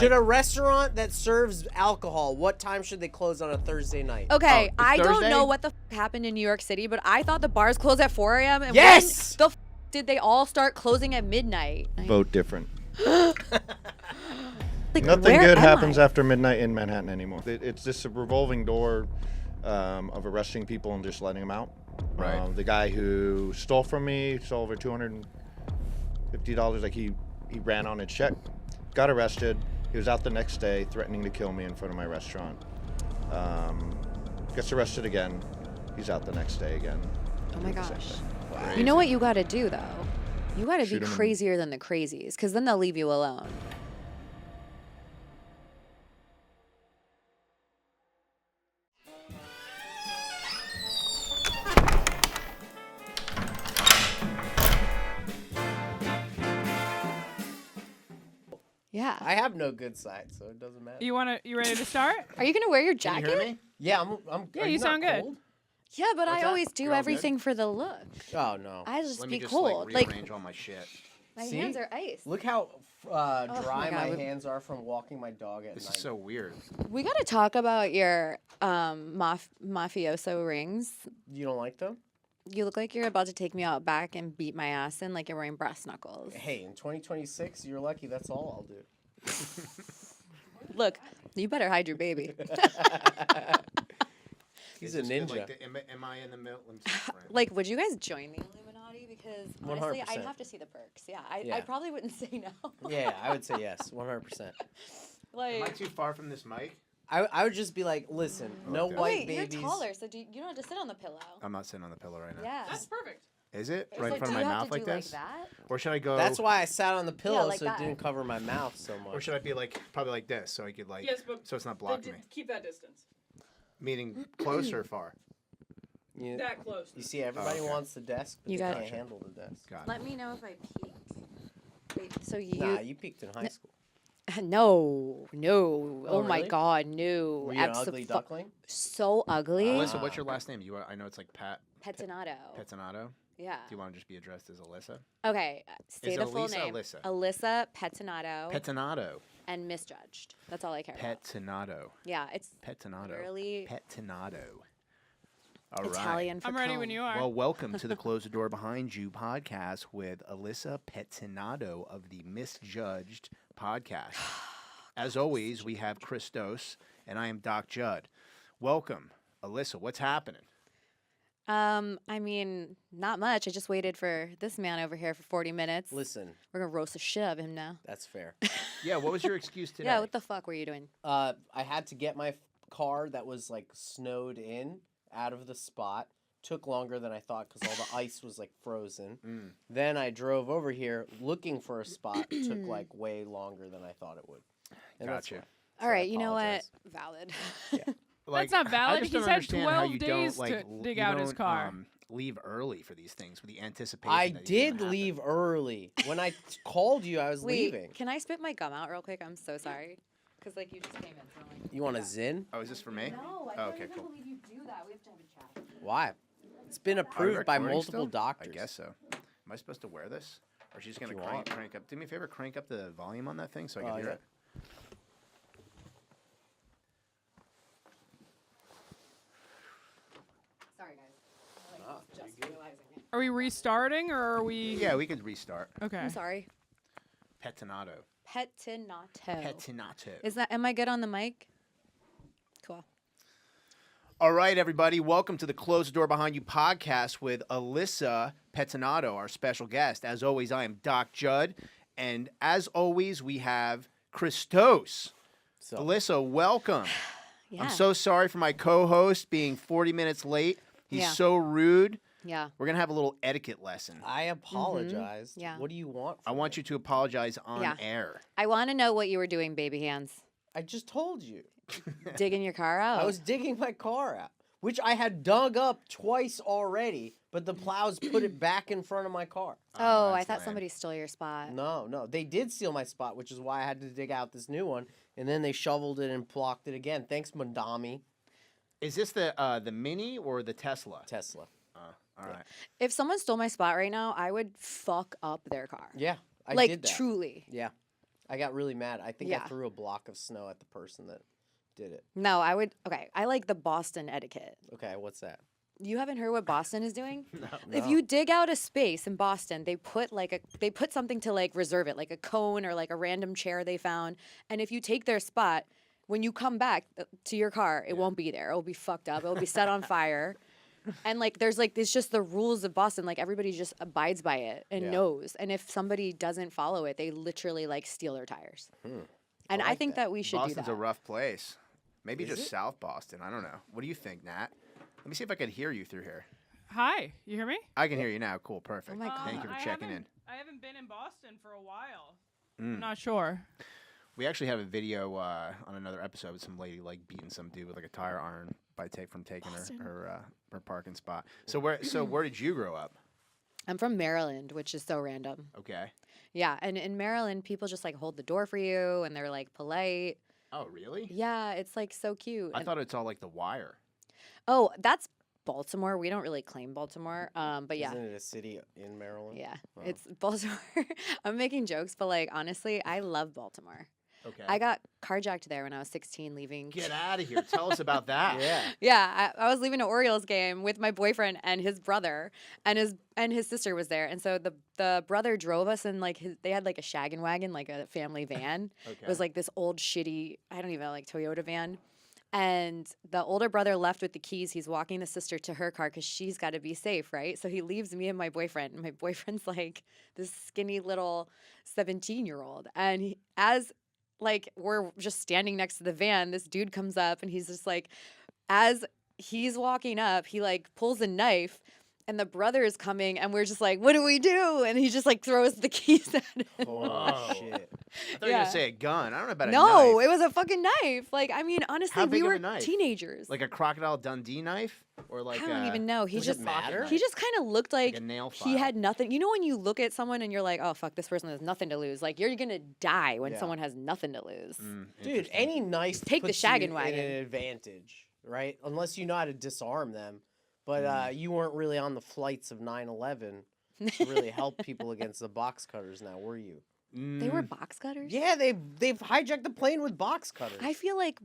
Should a restaurant that serves alcohol, what time should they close on a Thursday night? Okay, Oh, I don't Thursday? know what the happened in New York City, but I thought the bars closed at 4 a.m. And Yes! when the did they all start closing at midnight? Vote different. Like, Nothing where good am happens I? after midnight in Manhattan anymore. It's just a revolving door of arresting people and just letting them out. Right. The guy who stole from me, stole over $250, like he ran on a check, got arrested. He was out the next day threatening to kill me in front of my restaurant. Gets arrested again. He's out the next day again. Oh my Doing the same gosh. thing. Crazy. You know what you got to do, though? You got to Shoot be 'em. crazier than the crazies, because then they'll leave you alone. Yeah. I have no good side, so it doesn't matter. You ready to start? Are you going to wear your Can you jacket? hear me? Yeah, I'm Yeah, are you not sound good. cold? Yeah, but What's I that? always do You're all everything for the look. Oh, no. I just Let be me just cold. like rearrange all my shit. My See? hands are ice. Look how my dry God, my we- hands are from walking my dog at This night. is so weird. We got to talk about your mafioso rings. You don't like them? You look like you're about to take me out back and beat my ass in like you're wearing brass knuckles. Hey, in 2026, you're lucky. That's all I'll do. Look, you better hide your baby. He's a ninja. Am I in the middle? Let me see, friend. Like, would you guys join the Illuminati? Because honestly, I'd 100%. have to see the perks. Yeah, I Yeah. probably wouldn't say no. Yeah, I would say yes, 100%. Am I Like, too far from this mic? I would just be like, listen, no Okay. white wait, babies. you're taller, so you don't have to sit on the pillow. I'm not sitting on the pillow right now. Yeah. That's perfect. Is it It's right in like, front do of you my have mouth to like do this? Like that? Or should I go? That's why I sat on the pillow like so that. it didn't cover my mouth so much. Or should I be like probably like this so I could like Yes, but so it's not But blocking me? keep that distance. Meaning close or far? You, That close. you see, everybody okay. wants the desk, but You they got can't it. handle the desk. Got it. Let me know if I peaked. Wait, so you? Nah, you peaked in high school. No. Oh, Oh my really? God, no. Were you an ugly duckling? So ugly. Alyssa, what's your last name? I know it's like Pettinato. Pettinato. Yeah. Do you want to just be addressed as Alyssa? Okay. Is Say it the full Alyssa or name. Alyssa? Alyssa Pettinato. Pettinato. And misjudged. That's all I care about. Pettinato. Yeah, it's Pettinato. really Pettinato. All right. Italian for I'm ready when comb. you are. Well, welcome to the Close the Door Behind You podcast with Alyssa Pettinato of the Misjudged podcast. As always, we have ChrisTos, and I am Doc Jud. Welcome. Alyssa, what's happening? I mean, not much. I just waited for this man over here for 40 minutes. Listen, We're gonna roast the shit out of him now. that's fair. Yeah, what was your excuse today? Yeah, what the fuck were you doing? I had to get my car that was like snowed in out of the spot. Took longer than I thought because all the ice was like frozen. Mm. Then I drove over here looking for a spot. Took like way longer than I thought it would. And that's Gotcha. why. All So I right, you know what? apologize. Valid. Like, not I valid. just He's don't had understand how 12 you days don't, to like, dig you out his don't, car. Leave early for these things with the anticipation. I that these are did gonna leave early. When I called you, I was Wait, leaving. can I spit my gum out real quick? I'm so sorry. Because, like, you just came in. So I'm like, You want a Zin? Oh, is this for me? no, I Oh, don't okay, even cool. believe you do that. We have to have a chat. Why? It's been Are we approved by recording multiple still? doctors. I guess so. Am I supposed to wear this? Or is she just going to you crank, want. crank up? Do me a favor, crank up the volume on that thing so I can Oh, hear yeah. it. Sorry, guys. Oh, Just realizing it. Are we restarting or are we? Yeah, we could restart. Okay. I'm sorry. Pettinato. Pettinato. Pettinato. Is that? Am I good on the mic? Cool. All right, everybody. Welcome to the Close the Door Behind You podcast with Alyssa Pettinato, our special guest. As always, I am Doc Jud. And as always, we have ChrisTos. So, Alyssa, welcome. Yeah. I'm so sorry for my co-host being 40 minutes late. He's Yeah. so rude. Yeah. We're going to have a little etiquette lesson. I apologized. Yeah. What do you want? I want you to apologize on Yeah. air. I want to know what you were doing, baby hands. I just told you. Digging your car out. I was digging my car out, which I had dug up twice already, but the plows put it back in front of my car. Oh, I that's thought lame. somebody stole your spot. No. They did steal my spot, which is why I had to dig out this new one, and then they shoveled it and blocked it again. Thanks, Madami. Is this the Mini or the Tesla? Tesla. All right. If someone stole my spot right now, I would fuck up their car. Yeah, I like did that. truly. Yeah. I got really mad. I think I Yeah. threw a block of snow at the person that did it. No, I would. Okay, I like the Boston etiquette. Okay, what's that? You haven't heard what Boston is doing? If No. you dig out a space in Boston, they put something to like reserve it, like a cone or like a random chair they found. And if you take their spot, when you come back to your car, it won't be there. It'll be fucked up. It'll be set on fire. And like there's like it's just the rules of Boston. Like everybody just abides by it and Yeah. knows. And if somebody doesn't follow it, they literally like steal their tires. And I like think that. that we should Boston's do a that. rough place. Maybe Is just it? South Boston. I don't know. What do you think, Nat? Let me see if I could hear you through here. Hi, you hear me? I can hear you now. Cool, perfect. Oh my God. Thank you for I checking in. haven't- I haven't been in Boston for a while. Mm. I'm not sure. We actually have a video on another episode with some lady like beating some dude with like a tire iron from taking Boston. her parking spot. So where did you grow up? I'm from Maryland, which is so random. Okay. Yeah, and in Maryland, people just like hold the door for you and they're like polite. Oh, really? Yeah, it's like so cute. I And- thought it's all like The Wire. oh, that's Baltimore. We don't really claim Baltimore. But yeah. Isn't it a city in Maryland? Yeah, Wow. it's Baltimore. I'm making jokes, but like honestly, I love Baltimore. Okay. I got carjacked there when I was 16 leaving. Get out of here. Tell us about that. Yeah. Yeah, I was leaving an Orioles game with my boyfriend and his brother, and his sister was there, and so the brother drove us in like they had like a shaggin' wagon, like a family van. Okay. It was like this old shitty, I don't even know, like Toyota van. And the older brother left with the keys. He's walking the sister to her car because she's got to be safe, right? So he leaves me and my boyfriend. And my boyfriend's like this skinny little 17-year-old. And as like we're just standing next to the van, this dude comes up and he's just like, as he's walking up, he like pulls a knife. And the brother is coming, and we're just like, "What do we do?" And he just like throws the keys at him. Holy Whoa. shit. I thought you were Yeah. gonna say a gun. I don't know about a No, knife. it was a fucking knife. Like, I mean, honestly, How big we of a were knife? teenagers. Like a Crocodile Dundee knife, or like I don't even know. He Does just it matter? he just kind of looked like a nail file. he had nothing. You know when you look at someone and you're like, "Oh fuck, this person has nothing to lose." Like you're gonna die when Yeah. someone has nothing to lose. Dude, Interesting. any knife Take the puts you shaggin' in wagon. an advantage, right? Unless you know how to disarm them. But you weren't really on the flights of 9/11 to really help people against the box cutters now, were you? They were box cutters. Yeah, they've hijacked the plane with box cutters. I feel like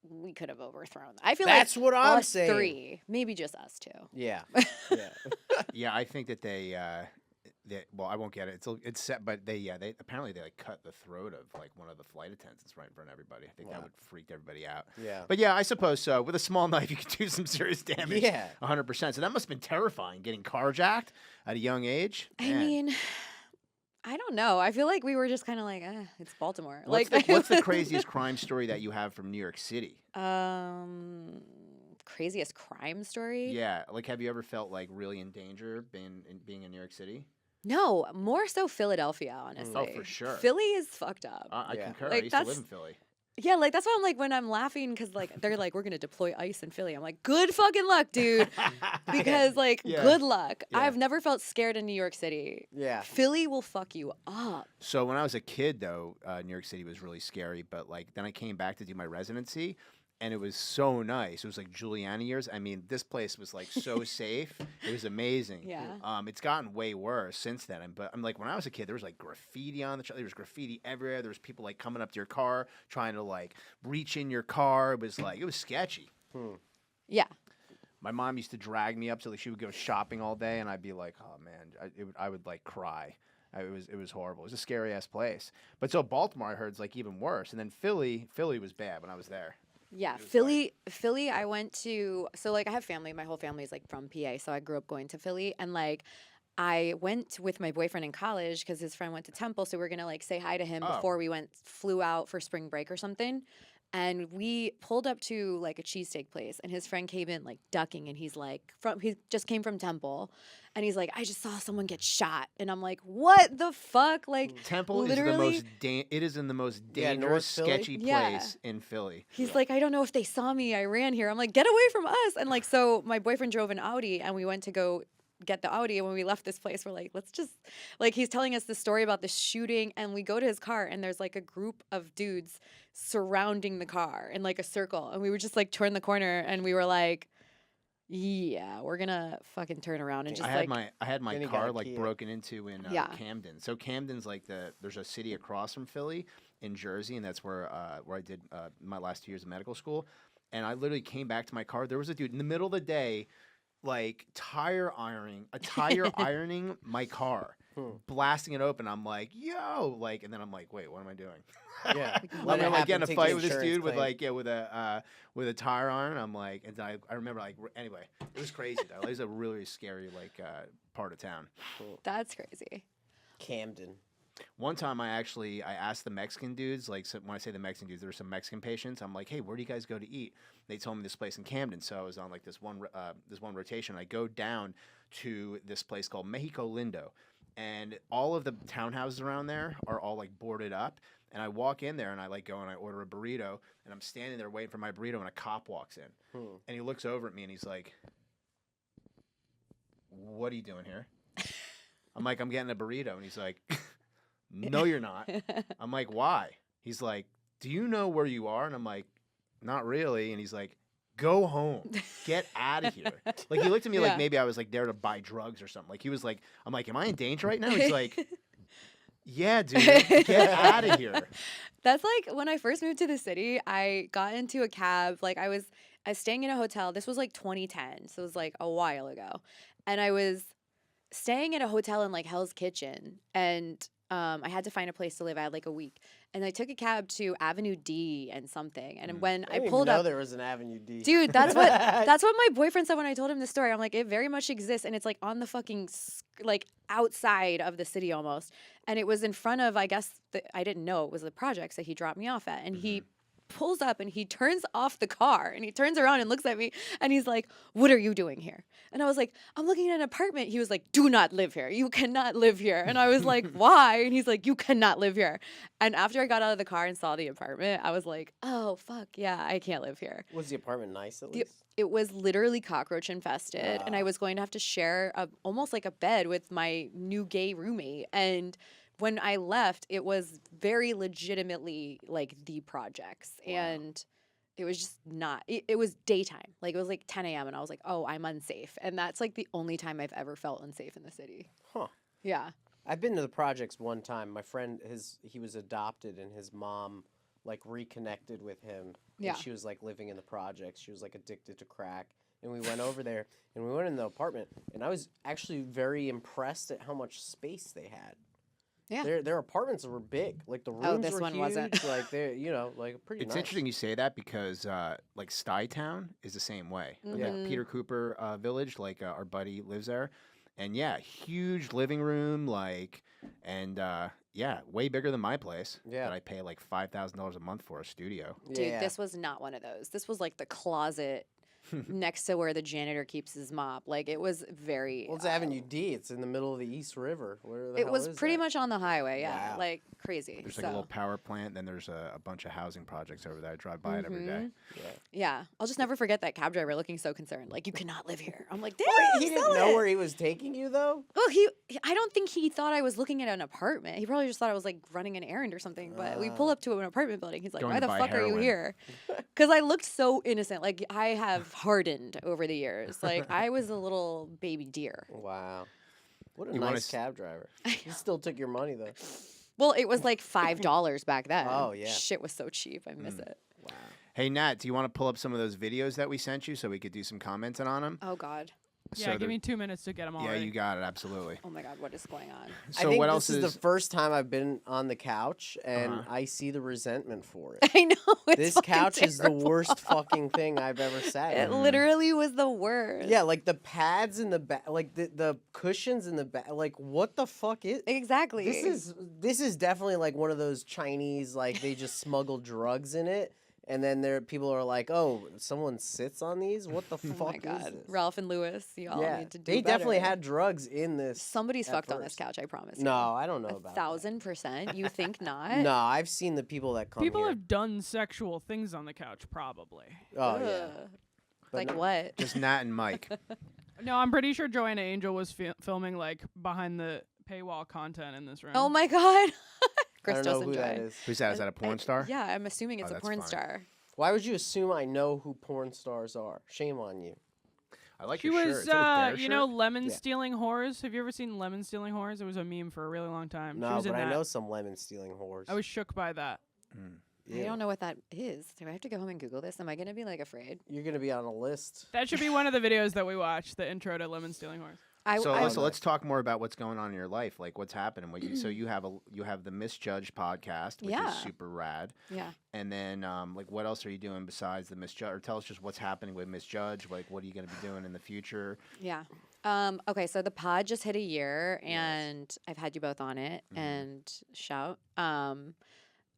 we could have overthrown that. I feel That's like what I'm us saying. three, maybe just us two. Yeah. Yeah. Yeah, I think that they well, I won't get it. It's set, but they apparently they like cut the throat of like one of the flight attendants right in front of everybody. I think that Wow. would freak everybody out. Yeah. But yeah, I suppose so. With a small knife, you can do some serious damage. Yeah. 100%. So that must have been terrifying, getting carjacked at a young age. I Man. mean, I don't know. I feel like we were just kind of like, it's Baltimore. What's like, what's the craziest crime story that you have from New York City? Craziest crime story? Yeah, like have you ever felt like really in danger being in New York City? No, more so Philadelphia, honestly. Oh, for sure. Philly is fucked up. I Yeah. concur. Like, I used to live that's- in Philly. Yeah, like that's why I'm like when I'm laughing because like they're like we're gonna deploy ICE in Philly. I'm like, good fucking luck, dude. Because like Yeah. good luck. Yeah. I've never felt scared in New York City. Yeah. Philly will fuck you up. So when I was a kid, though, New York City was really scary. But like then I came back to do my residency, and it was so nice. It was like Giuliani years. I mean, this place was like so safe. It was amazing. Yeah. It's gotten way worse since then. But I'm like, when I was a kid, there was like graffiti on there was graffiti everywhere. There was people like coming up to your car trying to like reach in your car. It was sketchy. Yeah. My mom used to drag me up so like she would go shopping all day, and I'd be like, oh man, I would like cry. It was horrible. It was a scary ass place. But so Baltimore, I heard, is like even worse. And then Philly was bad when I was there. Yeah, It was Philly, I went to, so like I have family, my whole family is like from PA, so I grew up going to Philly, and like I went with my boyfriend in college because his friend went to Temple, so we were gonna like say hi to him Oh. before we flew out for spring break or something. And we pulled up to like a cheesesteak place, and his friend came in like ducking, and he's like, he just came from Temple, and he's like, I just saw someone get shot, and I'm like, what the fuck, like Temple literally, is it is in the most Yeah, dangerous, North Philly? sketchy Yeah. place in Philly. he's like, I don't know if they saw me, I ran here. I'm like, get away from us, and like so my boyfriend drove an Audi, and we went to go get the Audi, and when we left this place, we're like, let's just like he's telling us the story about the shooting, and we go to his car, and there's like a group of dudes surrounding the car in like a circle, and we would just like turn the corner, and we were like, Yeah, we're gonna fucking turn around and just I had my Then you car got a like Kiyo. broken into in Yeah. Camden. So Camden's like there's a city across from Philly in Jersey, and that's where I did my last 2 years of medical school. And I literally came back to my car. There was a dude in the middle of the day, like tire ironing my car, blasting it open. I'm like, yo, like, and then I'm like, wait, what am I doing? Yeah. I'm Let it like happen, getting a take fight the with this insurance dude with claim. like with a tire iron. I'm like, and I remember like anyway, it was crazy though. It was a really scary like part of town. That's crazy. Camden. One time I asked the Mexican dudes, like so when I say the Mexican dudes, there were some Mexican patients. I'm like, hey, where do you guys go to eat? They told me this place in Camden. So I was on like this one rotation. I go down to this place called Mexico Lindo, and all of the townhouses around there are all like boarded up. And I walk in there and I like go and I order a burrito, and I'm standing there waiting for my burrito, and a cop walks in, and he looks over at me and he's like, "What are you doing here?" I'm like, "I'm getting a burrito," and he's like, "No, you're not." I'm like, "Why?" He's like, "Do you know where you are?" And I'm like, "Not really." And he's like, "Go home. Get out of here." Like he looked at me Yeah. like maybe I was like there to buy drugs or something. Like he was like, I'm like, "Am I in danger right now?" He's like, "Yeah, dude. Get out of here." That's like when I first moved to the city, I got into a cab. Like I was staying in a hotel. This was like 2010. So it was like a while ago. And I was staying at a hotel in like Hell's Kitchen, and I had to find a place to live. I had like a week, and I took a cab to Avenue D and something. And when I I didn't even pulled know up, there was an Avenue D. dude, that's what my boyfriend said when I told him this story. I'm like, it very much exists, and it's like on the fucking like outside of the city almost. And it was in front of, I guess I didn't know it was the projects that he dropped me off at, and he pulls up and he turns off the car and he turns around and looks at me and he's like, "What are you doing here?" And I was like, "I'm looking at an apartment." He was like, "Do not live here. You cannot live here." And I was like, "Why?" And he's like, "You cannot live here." And after I got out of the car and saw the apartment, I was like, "Oh, fuck, yeah, I can't live here." Was the apartment nice at The- least? It was literally cockroach infested, and I was going to have to share almost like a bed with my new gay roommate. And when I left, it was very legitimately like the projects, and it was just not. It was daytime, like it was like 10 a.m., and I was like, "Oh, I'm unsafe," and that's like the only time I've ever felt unsafe in the city. Huh. Yeah. I've been to the projects one time. My friend, he was adopted, and his mom like reconnected with him. Yeah. And she was like living in the projects. She was like addicted to crack. And we went over there, and we went in the apartment, and I was actually very impressed at how much space they had. Yeah. Their apartments were big. Like the rooms this were one huge. wasn't. Like they're like pretty It's nice. interesting you say that because like Stuytown is the same way. Mm-hmm. Like Peter Cooper Village, like our buddy lives there, and yeah, huge living room, like, and yeah, way bigger than my place. Yeah. That I pay like $5,000 a month for a studio. Dude, Yeah. this was not one of those. This was like the closet next to where the janitor keeps his mop. Like it was very. Well, it's Avenue D. It's in the middle of the East River. Where the It hell was is pretty that? much on the highway. Yeah, Wow. like crazy. There's like a little power plant. Then there's a bunch of housing projects over there. I drive by it every day. Yeah, I'll just never forget that cab driver looking so concerned. Like, "You cannot live here." I'm like, "Damn, Wait, he didn't sell know it." where he was taking you though. Well, I don't think he thought I was looking at an apartment. He probably just thought I was like running an errand or something. But we pull up to an apartment building. He's like, Going "Why to the buy fuck are you heroin." here?" Because I looked so innocent. Like I have hardened over the years. Like I was a little baby deer. Wow. What a You wanna nice s- cab driver. He still took your money though. Well, it was like $5 back then. Oh, yeah. Shit was so cheap. I miss it. Wow. Hey Nat, do you want to pull up some of those videos that we sent you so we could do some commenting on them? Oh God. Yeah, give me 2 minutes to get them all Yeah, ready. you got it. Absolutely. Oh my God. What is going on? So I think what this else is the first time I've been on the couch, and I see the resentment for it. I know. It's This fucking couch is the terrible. worst fucking thing I've ever sat It in. literally was the worst. Yeah, like the pads in the back, like the cushions in the back. Like, what the fuck is? Exactly. This is definitely like one of those Chinese, like they just smuggle drugs in it, and then people are like, "Oh, someone sits on these? What the Oh fuck my God. is this?" Ralph and Lewis, y'all Yeah, need to do they definitely better. had drugs in this. Somebody's at fucked on this first. couch, I promise. No, I don't know you. about that. 1,000%. You think not? No, I've seen the people that come People here. have done sexual things on the couch, probably. Oh yeah. Ugh. But Like no- what? Just Nat and Mike. No, I'm pretty sure Joanna Angel was filming like behind the paywall content in this room. Oh my God. I don't know ChrisTos who and that Joy. is. Who's that? Is that a porn star? Yeah, I'm assuming it's Oh, a that's porn fine. star. Why would you assume I know who porn stars are? Shame on you. I like She your shirt. was, Is that a Dare you know, shirt? lemon Yeah. stealing whores. Have you ever seen lemon stealing whores? It was a meme for a really long time. she No, was but in I that. know some lemon stealing whores. I was shook by that. I don't know what that is. Do I have to go home and Google this? Am I gonna be like afraid? You're gonna be on a list. That should be one of the videos that we watch. The intro to lemon stealing whores. So I Alyssa, let's talk more about what's going on in your life, like what's happening. So you have the Misjudged podcast, which Yeah. is super rad. yeah. And then like what else are you doing besides the Misjudged? Or tell us just what's happening with Misjudged. Like what are you going to be doing in the future? Yeah. Okay, so the pod just hit a year, and I've had you both on it, and shout.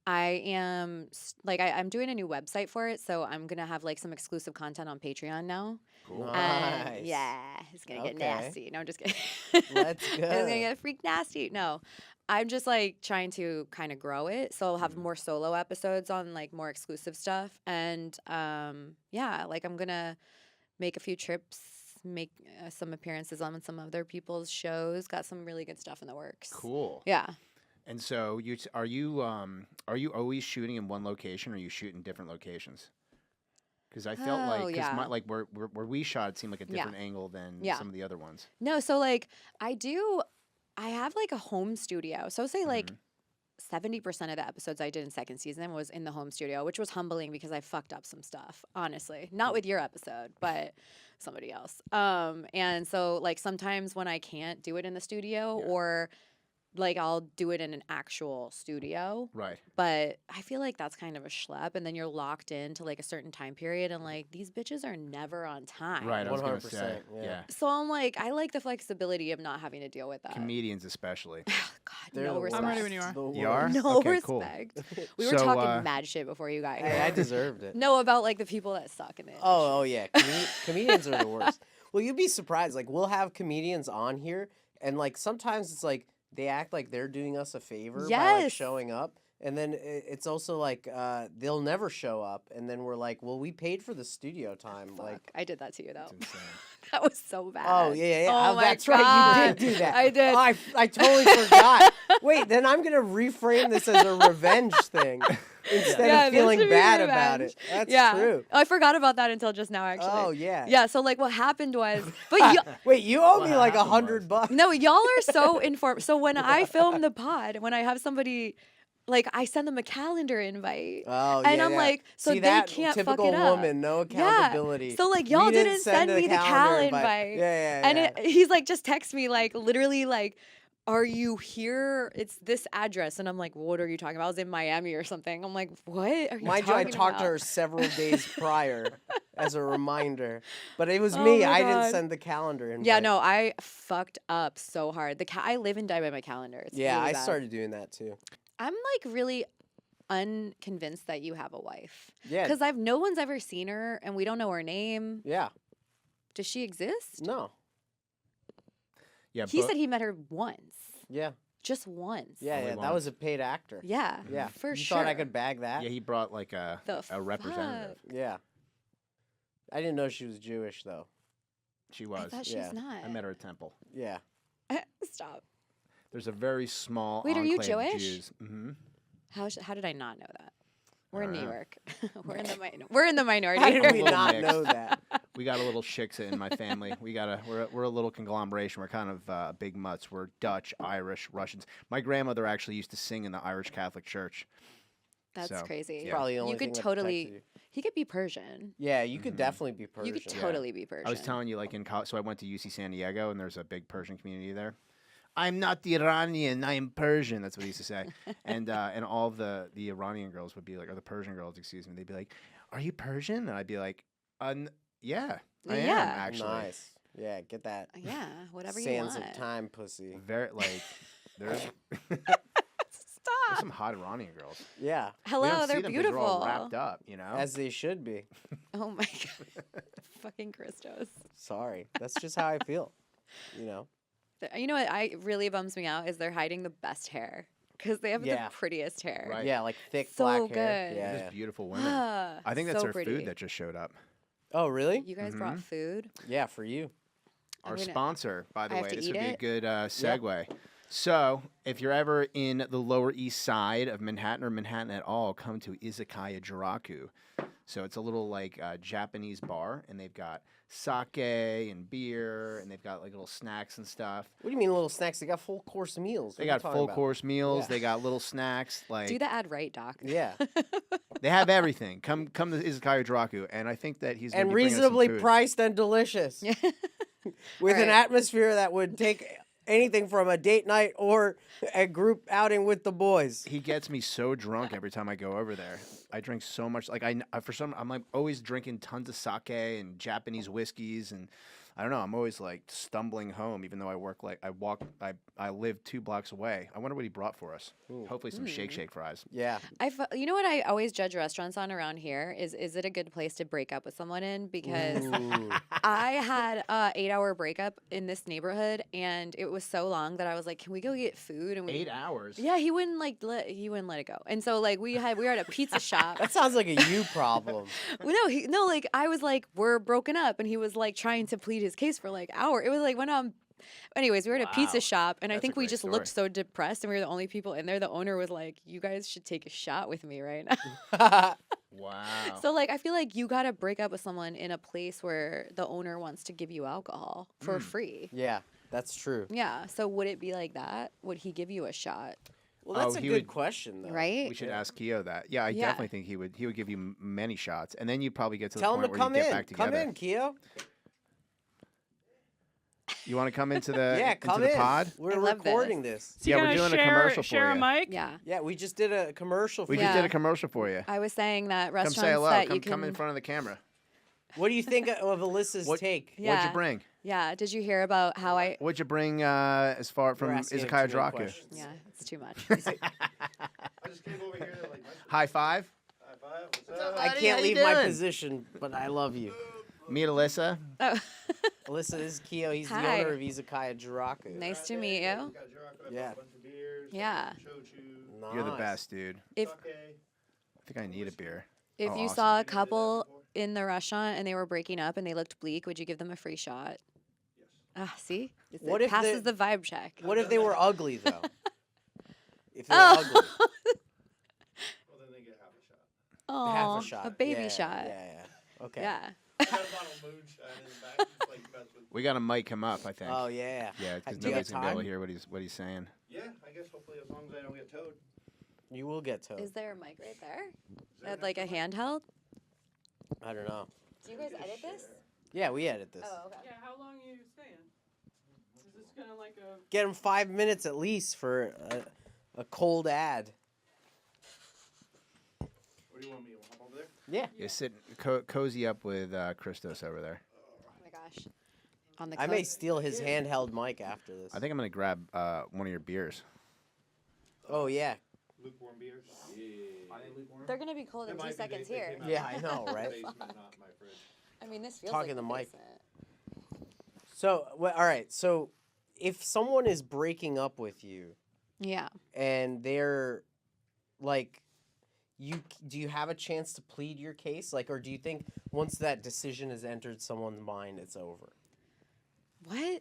I am I'm doing a new website for it, so I'm gonna have like some exclusive content on Patreon now. Cool. Nice. Yeah, it's gonna get Okay. nasty. No, I'm just kidding. Let's It's go. gonna get freak nasty. No, I'm just like trying to kind of grow it, so I'll have more solo episodes on like more exclusive stuff, and yeah, like I'm gonna make a few trips, make some appearances on some other people's shows. Got some really good stuff in the works. Cool. Yeah. And so are you always shooting in one location, or are you shooting different locations? Because I felt like yeah. where we shot, it seemed like a Yeah. different angle than Yeah. some of the other ones. No, so like I have like a home studio. So say like 70% of the episodes I did in second season was in the home studio, which was humbling because I fucked up some stuff, honestly. Not with your episode, but somebody else. And so like sometimes when I can't do it in the studio or like I'll do it in an actual studio. Right. But I feel like that's kind of a schlep, and then you're locked into like a certain time period, and like these bitches are never on time. Right. I was going to 100%, say. yeah. Yeah. So I'm like, I like the flexibility of not having to deal with that. Comedians especially. God, They're no the respect. I'm ready when you are. The You are? worst. No Okay, cool. respect. We were So, talking mad shit before you got here. Hey, I deserved it. No, about like the people that suck in it. Oh yeah. Comedians are the worst. Well, you'd be surprised. Like we'll have comedians on here, and like sometimes it's like they act like they're doing us a favor by like Yes. showing up, and then it's also like they'll never show up, and then we're like, well, we paid for the studio time. Fuck. Like, I did that to you though. It's insane. That was so bad. oh yeah. Oh my that's God. right. You did do that. I did. Oh, I totally forgot. Wait, then I'm gonna reframe this as a revenge thing instead Yeah, of this feeling should be bad revenge. about it. That's yeah. true. I forgot about that until just now, actually. Oh yeah. Yeah. So like, what happened was, but Wait, you owe What me like happened was- $100. no, y'all are so informed. So when I film the pod, when I have somebody, like, I send them a calendar invite. Oh, And yeah, I'm yeah. like, so See, they that can't fuck typical it up. woman, no accountability. Yeah. So like, We y'all didn't send me the calendar invite. Yeah. And he's like, just text me, like, literally, like, are you here? It's this address. And I'm like, what are you talking about? I was in Miami or something. I'm like, what are you Mind you, I talking talked to about? her several days prior as a reminder, but it was Oh me. my I didn't God. send the calendar invite. Yeah, no, I fucked up so hard. I live and die by my calendar. It's Yeah, really I bad. started doing that too. I'm like really unconvinced that you have a wife. Yeah. Because no one's ever seen her and we don't know her name. Yeah. Does she exist? No. Yeah. He said he met her once. Yeah. Just once. Yeah. Only Yeah. That once. was a paid actor. Yeah. Yeah. For you sure. thought I could bag that? Yeah, he brought like a representative. Yeah. I didn't know she was Jewish though. She I was. thought she Yeah. was not. I met her at Temple. Yeah. Stop. There's a very small. Wait, are you enclave of Jewish? Jews. Mm-hmm. How did I not know that? We're in New dunno. York. We're in the minority. How did here. we Little not mix. know that? We got a little shiksa in my family. We're a little conglomeration. We're kind of big mutts. We're Dutch, Irish, Russians. My grandmother actually used to sing in the Irish Catholic Church. That's So, crazy. yeah. Probably the only You thing could that totally. protected you. He could be Persian. Yeah, you could Mhm. definitely be Persian. You could totally be Persian. I was telling you, like in college, so I went to UC San Diego, and there's a big Persian community there. I'm not Iranian. I'm Persian. That's what he used to say. And all of the Iranian girls would be like, or the Persian girls, excuse me. They'd be like, "Are you Persian?" And I'd be like, "Yeah, I am Yeah. actually." Nice. Yeah, get that. Yeah, whatever you Sands want. of time, pussy. Very like there's Stop. some hot Iranian girls. Yeah, We Hello, don't see they're them 'cause they're all beautiful. wrapped up, you know. as they should be. Oh my god. Fucking ChrisTos. Sorry, that's just how I feel. You know. You know what I really bums me out is they're hiding the best hair because they have Yeah. the prettiest hair. Right. Yeah, like thick So black hair. good. They're Yeah. just yeah. beautiful women. Ah, I think that's so our pretty. food that just showed up. Oh, really? You guys brought food. Yeah, for you. Our gonna- sponsor, by the I have way. to This eat would be a it? good segue. So, if you're ever in the Lower East Side of Manhattan or Manhattan at all, come to Izakaya Juraku. So it's a little like Japanese bar, and they've got sake and beer, and they've got like little snacks and stuff. What do you mean little snacks? They got full course meals. They What are you got talking full about? course meals. Yeah. They got little snacks. Like Do the ad right, Doc. Yeah. they have everything. Come to Izakaya Juraku, and I think that he's gonna And be bringing us some reasonably food. priced and delicious. Yeah. With an Alright. atmosphere that would take anything from a date night or a group outing with the boys. He gets me so drunk every time I go over there. I drink so much. Like I'm like always drinking tons of sake and Japanese whiskeys, and I don't know. I'm always like stumbling home, even though I live 2 blocks away. I wonder what he brought for us. Hopefully some shake fries. Yeah. You know what I always judge restaurants on around here is it a good place to break up with someone in? Because Ooh. I had a 8-hour breakup in this neighborhood, and it was so long that I was like, "Can we go get food?" And 8 hours. Yeah, he wouldn't let it go. And so like we were at a pizza shop. That sounds like a you problem. Well, no, like I was like, we're broken up, and he was like trying to plead his case for like hour. It was like anyways, we were at a Wow. pizza shop, and I That's a think we great just looked so depressed, and we were the only people in there. The owner was like, "You guys should take a shot with me right now." Wow. So like I feel like you gotta break up with someone in a place where the owner wants to give you alcohol for free. Yeah, that's true. Yeah. So would it be like that? Would he give you a shot? Well, that's a he good would- question, though. Right? We should ask Kiyo that. Yeah, I Yeah. definitely think he would give you many shots, and then you'd probably get to Tell the him point to where come you get in. back together. Come in, Kiyo. You want to come into the Yeah, come into the in. pod? We're I love recording this. So you Yeah, we're gonna doing a commercial for share a you. mic? Yeah. Yeah, we just did a commercial for We you. just did Yeah. a commercial for you. I was saying that Come restaurants say hello. that Come, you can come in front of the camera. What do you think of Alyssa's take? Yeah. What'd you bring? Yeah. Did you hear about how I? What'd you bring as far We're from asking him Izakaya too many Juraku? questions. Yeah, it's too much. I just came over here to like High five. high five. What's up? I Buddy, can't how you leave my doing? position, but I love you. Meet Alyssa. Oh, Alyssa, this is Kiyo. He's the Hi. owner of Izakaya Juraku. nice to meet you. Yeah. Yeah. Nice. You're the best, dude. If I think I need a beer. if Oh, you awesome. saw a couple in the restaurant and they were breaking up and they looked bleak, would you give them a free shot? Ah, see, What it if passes they- the vibe check. What if they were ugly, though? If they were Oh. ugly. Well, then they get half a shot. Oh, Half a shot. a baby Yeah, shot. Yeah. Okay. Yeah. I got a bottle of moonshine in the back. Just like mess with. We got to mic him up, I think. Oh, yeah. Yeah, Do because you have nobody's gonna be able to time? hear what he's saying. Yeah, I guess hopefully as long as I don't get towed. You will get towed. Is there a mic right there? Like a handheld? I don't know. Do you guys edit this? Yeah, we edit this. Oh, okay. Yeah, how long are you staying? Is this gonna like a Get him 5 minutes at least for a cold ad. Where do you want me to hop over there? Yeah. You sit cozy up with ChrisTos over there. Oh my gosh. On the I may coast. steal his handheld mic after this. I think I'm gonna grab one of your beers. Oh, yeah. Lukewarm beers. Yeah. Are they lukewarm? They're gonna be cold in 2 seconds here. Yeah, I know, right? Basement, not my fridge. I mean, this feels Talking like the mic. basement. So, well, all right. So, if someone is breaking up with you Yeah. and they're like, do you have a chance to plead your case? Like, or do you think once that decision has entered someone's mind, it's over? What?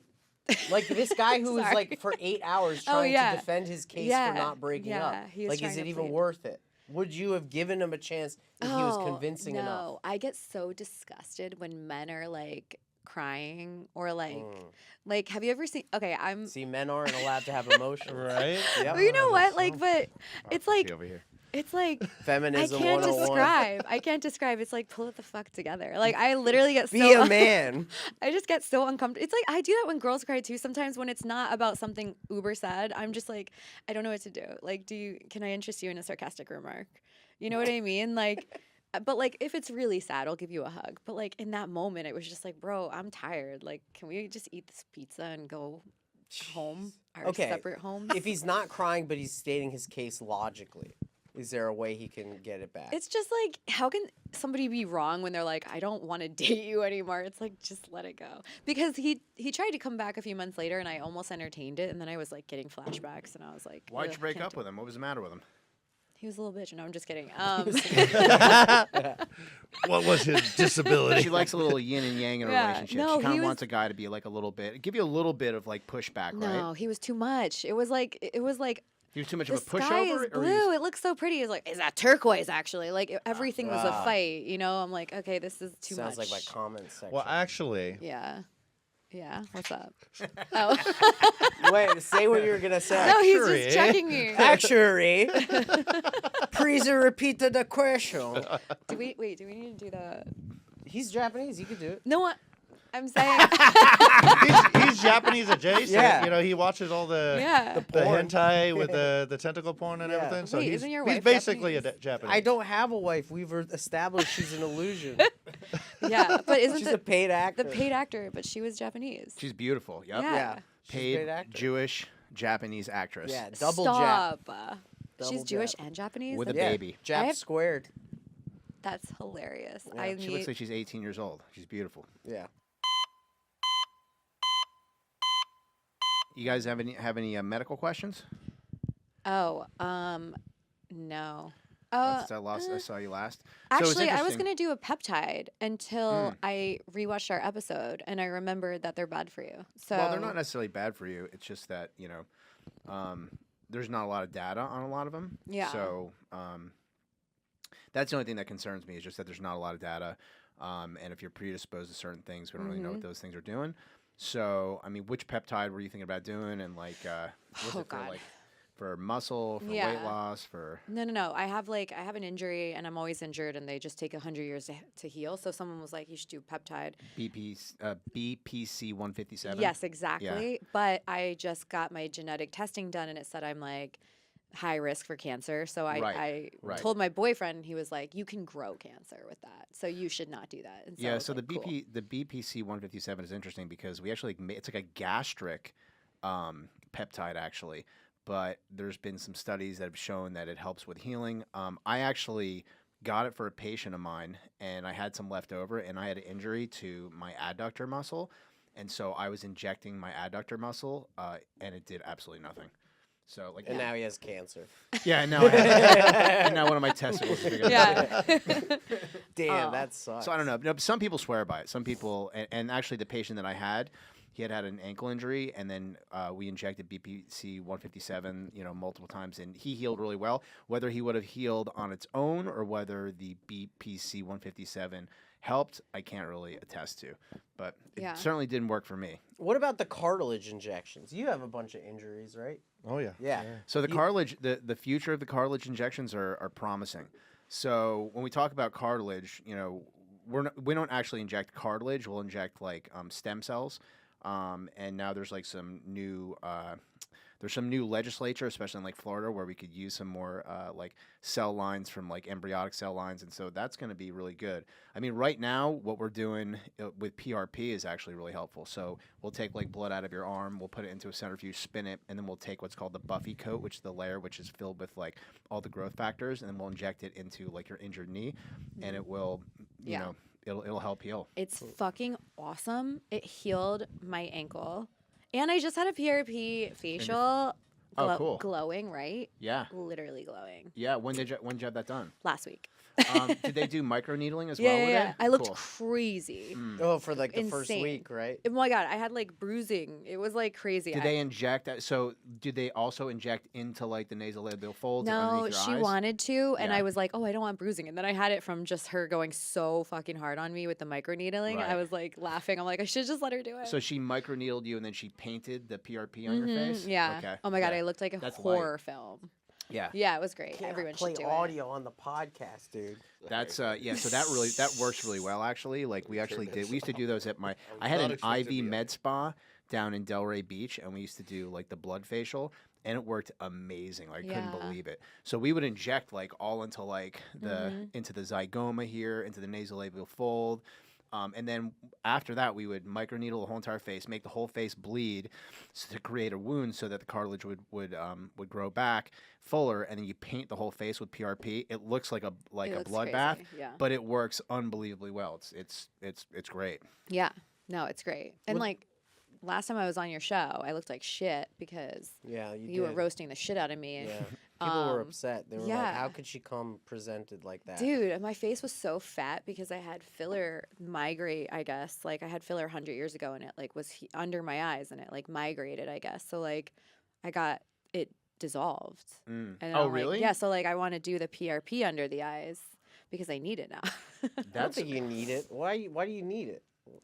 Like this guy who was Sorry. like for 8 hours Oh, trying yeah. to defend his case Yeah, for not breaking yeah, up. he was Like, trying is it to even plead. worth it? Would you have given him a chance if he was convincing no. enough? I get so disgusted when men are like crying or like, Mm. like, have you ever seen? Okay, I'm. See, men aren't allowed to have emotions. Right? Yep. Well, you know what? that's Like, so- but it's See like over here. it's like I Feminism can't 101. describe. I can't describe. It's like pull it the fuck together. Like I literally get Be so a man. I just get so uncomfortable. It's like I do that when girls cry too. Sometimes when it's not about something uber sad, I'm just like, I don't know what to do. Like, can I interest you in a sarcastic remark? You know what I mean? Like, but like if it's really sad, I'll give you a hug. But like in that moment, it was just like, bro, I'm tired. Like, can we just eat this pizza and go home, our Okay. separate homes? If he's not crying, but he's stating his case logically, is there a way he can get it back? It's just like, how can somebody be wrong when they're like, I don't want to date you anymore? It's like, just let it go. Because he tried to come back a few months later, and I almost entertained it, and then I was like getting flashbacks, and I was like, Why'd you "Ugh, break can't up do with him? What was the matter with him? He was a little bitch. No, I'm just kidding. What was his disability? She likes a little yin and yang in a Yeah, relationship. no, she kind he of was- wants a guy to be like a little bit, give you a little bit of like pushback, No, right? he was too much. It was like You're too much The of a pushover. sky is or you blue. It looks so pretty. It's like, is that turquoise? Actually, like everything was a fight. You know, I'm like, okay, this is too Sounds much. like my comment section. Well, actually, Yeah. Yeah. What's up? Oh. Wait, say what you were gonna say. No, he's Actually. just checking me. Actually, please repeat the question. Do we need to do the? He's Japanese. You could do it. No, what? I'm saying. he's Japanese adjacent. Yeah. You know, he watches all the Yeah. the porn. hentai with the tentacle porn and Yeah. everything. So Wait, he's, isn't your he's wife basically Japanese? a Japanese. I don't have a wife. We've established she's an illusion. Yeah, but isn't She's a paid actor. the paid actor? But she was Japanese. She's beautiful. Yep. Yeah. Yeah. She's a Paid actor. Jewish Japanese actress. Yeah, double jab. Stop. Double She's Jewish jab. and Japanese. With a Yeah, baby. Jab have- squared. That's hilarious. Yeah. I She need. looks like she's 18 years old. She's beautiful. Yeah. You guys have any medical questions? Oh, no. I saw you last. So it's Actually, I was interesting. gonna do a peptide until I rewatched our episode and I remembered that they're bad for you. So Well, they're not necessarily bad for you. It's just that there's not a lot of data on a lot of them. Yeah. So that's the only thing that concerns me is just that there's not a lot of data, and if you're predisposed to certain things, we don't really know what those things are doing. So, I mean, which peptide were you thinking about doing, and was Oh, it for God. for muscle, for weight Yeah. loss, for No. I have an injury and I'm always injured and they just take 100 years to heal. So someone was like, you should do peptide. BPC 157? Yes, exactly. But I just got my genetic testing done and it said I'm like high risk for cancer. So I Right. told my boyfriend and he was like, you can grow cancer with that. So you should not do that. And so I Yeah, was so like, cool. the BPC 157 is interesting because we actually it's like a gastric peptide actually, but there's been some studies that have shown that it helps with healing. I actually got it for a patient of mine, and I had some left over, and I had an injury to my adductor muscle, and so I was injecting my adductor muscle, and it did absolutely nothing. So like, And now he has cancer. yeah, and now one of my testicles is bigger than Yeah. Damn, Oh. that sucks. So I don't know. No, some people swear by it. Some people, and actually, the patient that I had, he had an ankle injury, and then we injected BPC 157, multiple times, and he healed really well. Whether he would have healed on its own or whether the BPC 157 helped, I can't really attest to, but it Yeah. certainly didn't work for me. What about the cartilage injections? You have a bunch of injuries, right? Oh yeah. Yeah. So the cartilage, the future of the cartilage injections are promising. So when we talk about cartilage, we don't actually inject cartilage. We'll inject like stem cells. And now there's like some new legislature, especially in like Florida, where we could use some more like cell lines from like embryonic cell lines, and so that's going to be really good. I mean, right now what we're doing with PRP is actually really helpful. So we'll take like blood out of your arm, we'll put it into a centrifuge, spin it, and then we'll take what's called the Buffy coat, which is the layer which is filled with like all the growth factors, and then we'll inject it into like your injured knee, and it will, Yeah. it'll help heal. It's fucking awesome. It healed my ankle. And I just had a PRP facial. Oh, cool. Glowing, right? Yeah. Literally glowing. Yeah. When did you have that done? Last week. Did they do microneedling as Yeah, well yeah, with yeah. it? I looked Cool. crazy. Oh, for like the first Insane. week, right? Oh my God, I had like bruising. It was like crazy. Did they inject that? So did they also inject into like the nasolabial folds No, underneath your she eyes? wanted to, and Yeah. I was like, "Oh, I don't want bruising." And then I had it from just her going so fucking hard on me with the microneedling. Right. I was like laughing. I'm like, I should just let her do it. So she microneedled you and then she painted the PRP on your Mhm, face? Yeah. Okay. Oh my God, Yeah. I looked like a That's light. horror film. Yeah. Yeah, it was great. Can't Everyone play should do it. audio on the podcast, dude. That's so that works really well actually. Like we used to do those at I had not an expecting IV the med spa down in Delray Beach, and we used to do like the blood facial, and it worked amazing. Like, I couldn't Yeah. believe it. So we would inject like all into like Mm-hmm. into the zygoma here, into the nasolabial fold. And then after that, we would microneedle the whole entire face, make the whole face bleed to create a wound so that the cartilage would grow back fuller, and then you paint the whole face with PRP. It looks like a It looks bloodbath, crazy, yeah. but it works unbelievably well. It's great. Yeah. No, it's great. And like last time I was on your show, I looked like shit because Yeah, you were did. roasting the shit out of me. And, Yeah. People were Um, upset. They were like, yeah. how could she come presented like that? Dude, my face was so fat because I had filler migrate, I guess. Like I had filler 100 years ago and it like was under my eyes and it like migrated, I guess. So like I got it dissolved. Mm. And Oh, I'm like, really? yeah, so like I want to do the PRP under the eyes because I need it now. I don't think you need it. Why do you need it?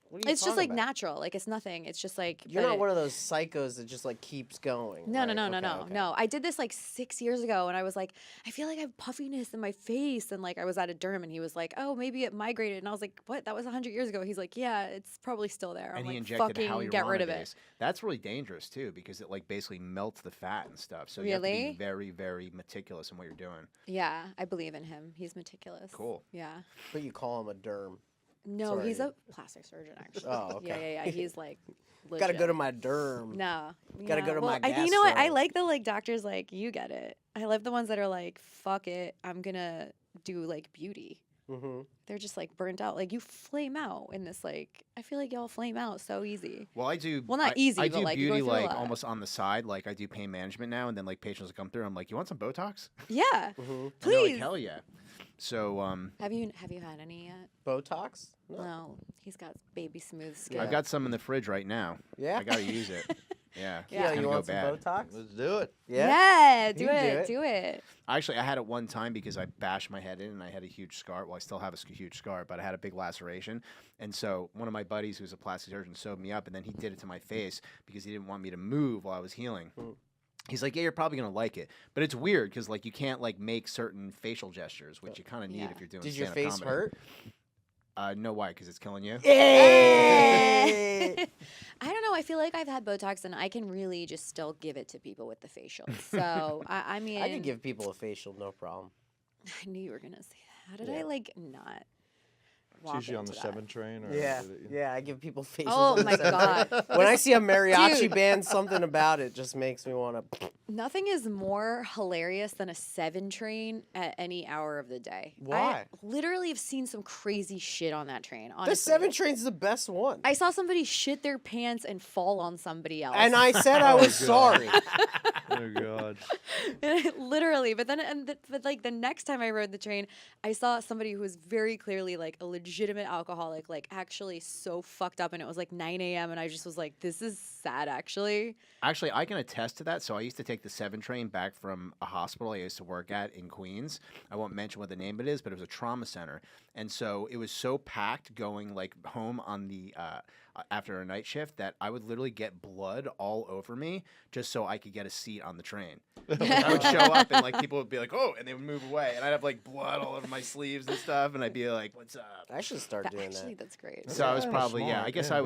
What are you It's just talking like about? natural. Like it's nothing. It's just like You're but not it- one of those psychos that just like keeps going. No, right? no, no, no, Okay, no, okay. no. I did this like 6 years ago, and I was like, I feel like I have puffiness in my face, and like I was at a derm, and he was like, oh, maybe it migrated, and I was like, what? That was 100 years ago. He's like, yeah, it's probably still there. I'm And like, he injected fucking get rid of it. hyaluronidase. That's really dangerous too, because it like basically melts the fat and stuff. So you have to Really? be very, very meticulous in what you're doing. Yeah, I believe in him. He's meticulous. Cool. Yeah. But you call him a derm. No, he's Sorry. a plastic surgeon actually. Oh, okay. Yeah. He's like, Gotta go to legit. my derm. No. Gotta yeah. go to well, my you know what? I gastro. like the like doctors like you get it. I love the ones that are like, fuck it, I'm gonna do like beauty. Mm-hmm. They're just like burnt out. Like you flame out in this like I feel like y'all flame out so easy. Well, I do. Well, not easy, I but, do like, you go beauty through a like lot. almost on the side. Like I do pain management now, and then like patients will come through. I'm like, you want some Botox? Yeah. Mm-hmm. And they're Please. like, hell yeah. So Have you had any yet? Botox? No. He's got baby smooth skin. I've got some in the fridge right now. Yeah. I gotta use it. Yeah. Yeah, Yeah, It's you gonna want go some bad. Botox? Let's do it. Yeah, do You can it. do Do it. Actually, I had it one time because I bashed my head in and I had a huge scar. Well, I still have a huge scar, but I had a big laceration. And so one of my buddies who's a plastic surgeon sewed me up, and then he did it to my face because he didn't want me to move while I was healing. He's like, yeah, you're probably going to like it. But it's weird because like you can't like make certain facial gestures, which you kind of need Yeah. if you're doing Did your stand-up face comedy. hurt? No, why? Because it's killing you? Hey! I don't know. I feel like I've had Botox and I can really just still give it to people with the facial. So I mean, I could give people a facial, no problem. I knew you were gonna say that. How did Yeah. I like not? It's walk usually on the into that? 7 train. Or Yeah, is it- yeah, I give people facials. Oh on the my set. God. When I see a mariachi Dude. band, something about it just makes me want to. Nothing is more hilarious than a 7 train at any hour of the day. Why? I literally have seen some crazy shit on that train. Honestly. The 7 train's the best one. I saw somebody shit their pants and fall on somebody else. And I said I was sorry. Oh, God. Literally, but then but like the next time I rode the train, I saw somebody who was very clearly like a legitimate alcoholic, like actually so fucked up, and it was like 9 a.m. and I just was like, this is sad, actually. Actually, I can attest to that. So I used to take the 7 train back from a hospital I used to work at in Queens. I won't mention what the name of it is, but it was a trauma center. And so it was so packed going like home on the after a night shift that I would literally get blood all over me just so I could get a seat on the train. I would show up and like people would be like, "Oh," and they would move away, and I'd have like blood all over my sleeves and stuff, and I'd be like, "What's up?" I should start doing Actually, that. that's great. So I was Yeah, probably smart, I guess yeah.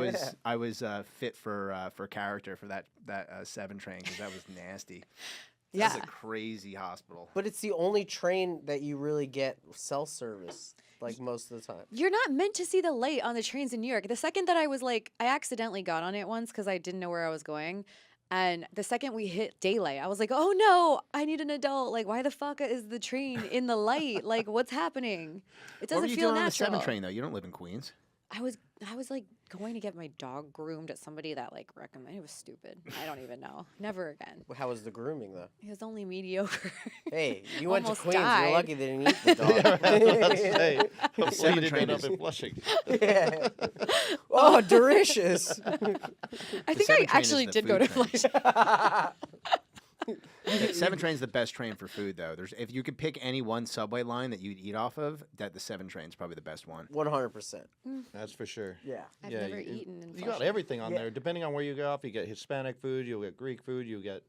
I was fit for character for that 7 train because that was nasty. Yeah. That's a crazy hospital. But it's the only train that you really get self-service, like most of the time. You're not meant to see the light on the trains in New York. The second that I was like, I accidentally got on it once because I didn't know where I was going. And the second we hit daylight, I was like, oh no, I need an adult. Like, why the fuck is the train in the light? Like, what's happening? It What doesn't were you feel doing on the natural. 7 train though? You don't live in Queens. I was like going to get my dog groomed at somebody that like recommended. It was stupid. I don't even know. Never again. How was the grooming though? It was only mediocre. Hey, you went to Almost Queens. died. You're lucky they didn't eat the dog. Yeah, I was about to say, hopefully 7 you didn't train end up is- in Flushing. Yeah. Oh, delicious. I think 7 I train is actually the did go to food train. Flush. The 7 train's the best train for food though. If you could pick any one subway line that you'd eat off of, that the 7 train's probably the best one. 100%. That's for sure. Yeah. I've Yeah, never you- eaten in You got Flushing. everything on Yeah. there. Depending on where you go off, you get Hispanic food, you'll get Greek food, you'll get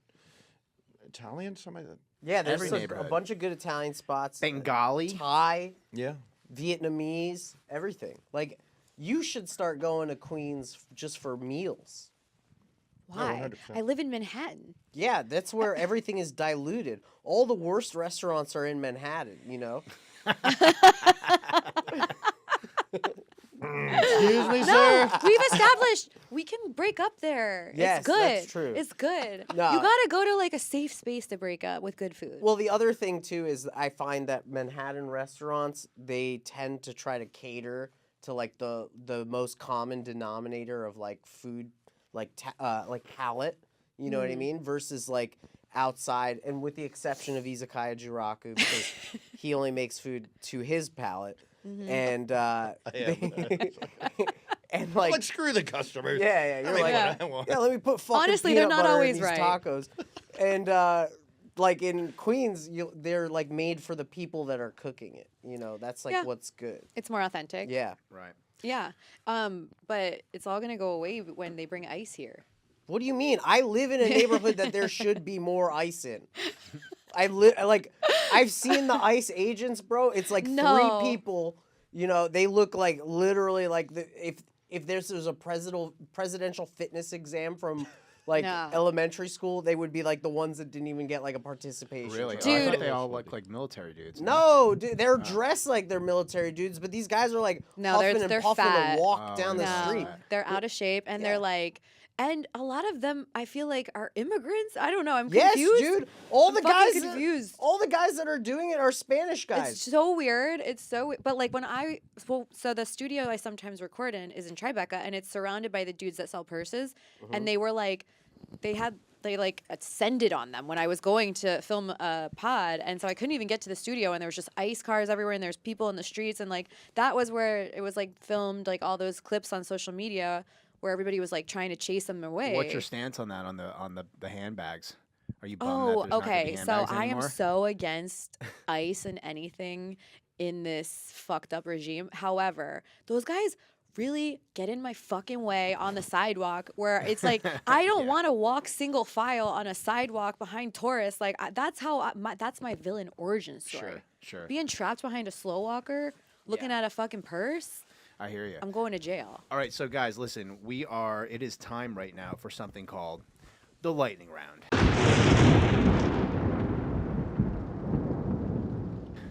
Italian, something like that. Yeah, there's Every a neighborhood. bunch of good Italian spots. Bengali. Thai, Yeah. Vietnamese, everything. Like, you should start going to Queens just for meals. Why? 100%. I live in Manhattan. Yeah, that's where everything is diluted. All the worst restaurants are in Manhattan, you know? Excuse me, No, sir. we've established we can break up there. Yes, it's good. that's true. It's good. No. You gotta go to like a safe space to break up with good food. Well, the other thing, too, is I find that Manhattan restaurants, they tend to try to cater to, like, the most common denominator of, like, food, like palate, you know what I mean? Versus, like, outside, and with the exception of Izakaya Juraku, because he only makes food to his palate. And, and, like, Screw the customers. yeah, you're make like, Yeah. what I want. yeah, let me put fucking Honestly, they're peanut not butter always in these right. tacos. And, like in Queens, they're like made for the people that are cooking it. You know, that's like Yeah. what's good. It's more authentic. Yeah. Right. Yeah. But it's all gonna go away when they bring ice here. What do you mean? I live in a neighborhood that there should be more ice in. I've seen the ICE agents, bro. It's like No. 3 people. You know, they look like literally like if there's a presidential fitness exam from like No. elementary school, they would be like the ones that didn't even get like a participation. Really? trophy. Oh, I Dude. thought they all look like military dudes. No, dude, they're dressed like they're military dudes, but these guys are like No, they're- huffing they're and puffing fat. to walk Oh, down the they're No, street. they're out of shape, and Yeah. they're like, and a lot of them, I feel like, are immigrants. I don't know. I'm Yes, confused. dude. All I'm the fucking guys, confused. all the guys that are doing it are Spanish guys. It's so weird. It's so, but like when so the studio I sometimes record in is in Tribeca, and it's surrounded by the dudes that sell purses, and they were like, they like ascended on them when I was going to film a pod, and so I couldn't even get to the studio, and there was just ICE cars everywhere, and there's people in the streets, and like that was where it was like filmed, like all those clips on social media where everybody was like trying to chase them away. What's your stance on that on the handbags? Are you bummed Oh, that there's not gonna be okay. So handbags I am anymore? so against ICE and anything in this fucked up regime. However, those guys really get in my fucking way on the sidewalk where it's like I don't want to walk single file on a sidewalk behind tourists. Like that's that's my villain origin story. Sure. Being trapped behind a slow walker, looking at a fucking purse, I hear you. I'm going to jail. All right, so guys, listen, it is time right now for something called the lightning round.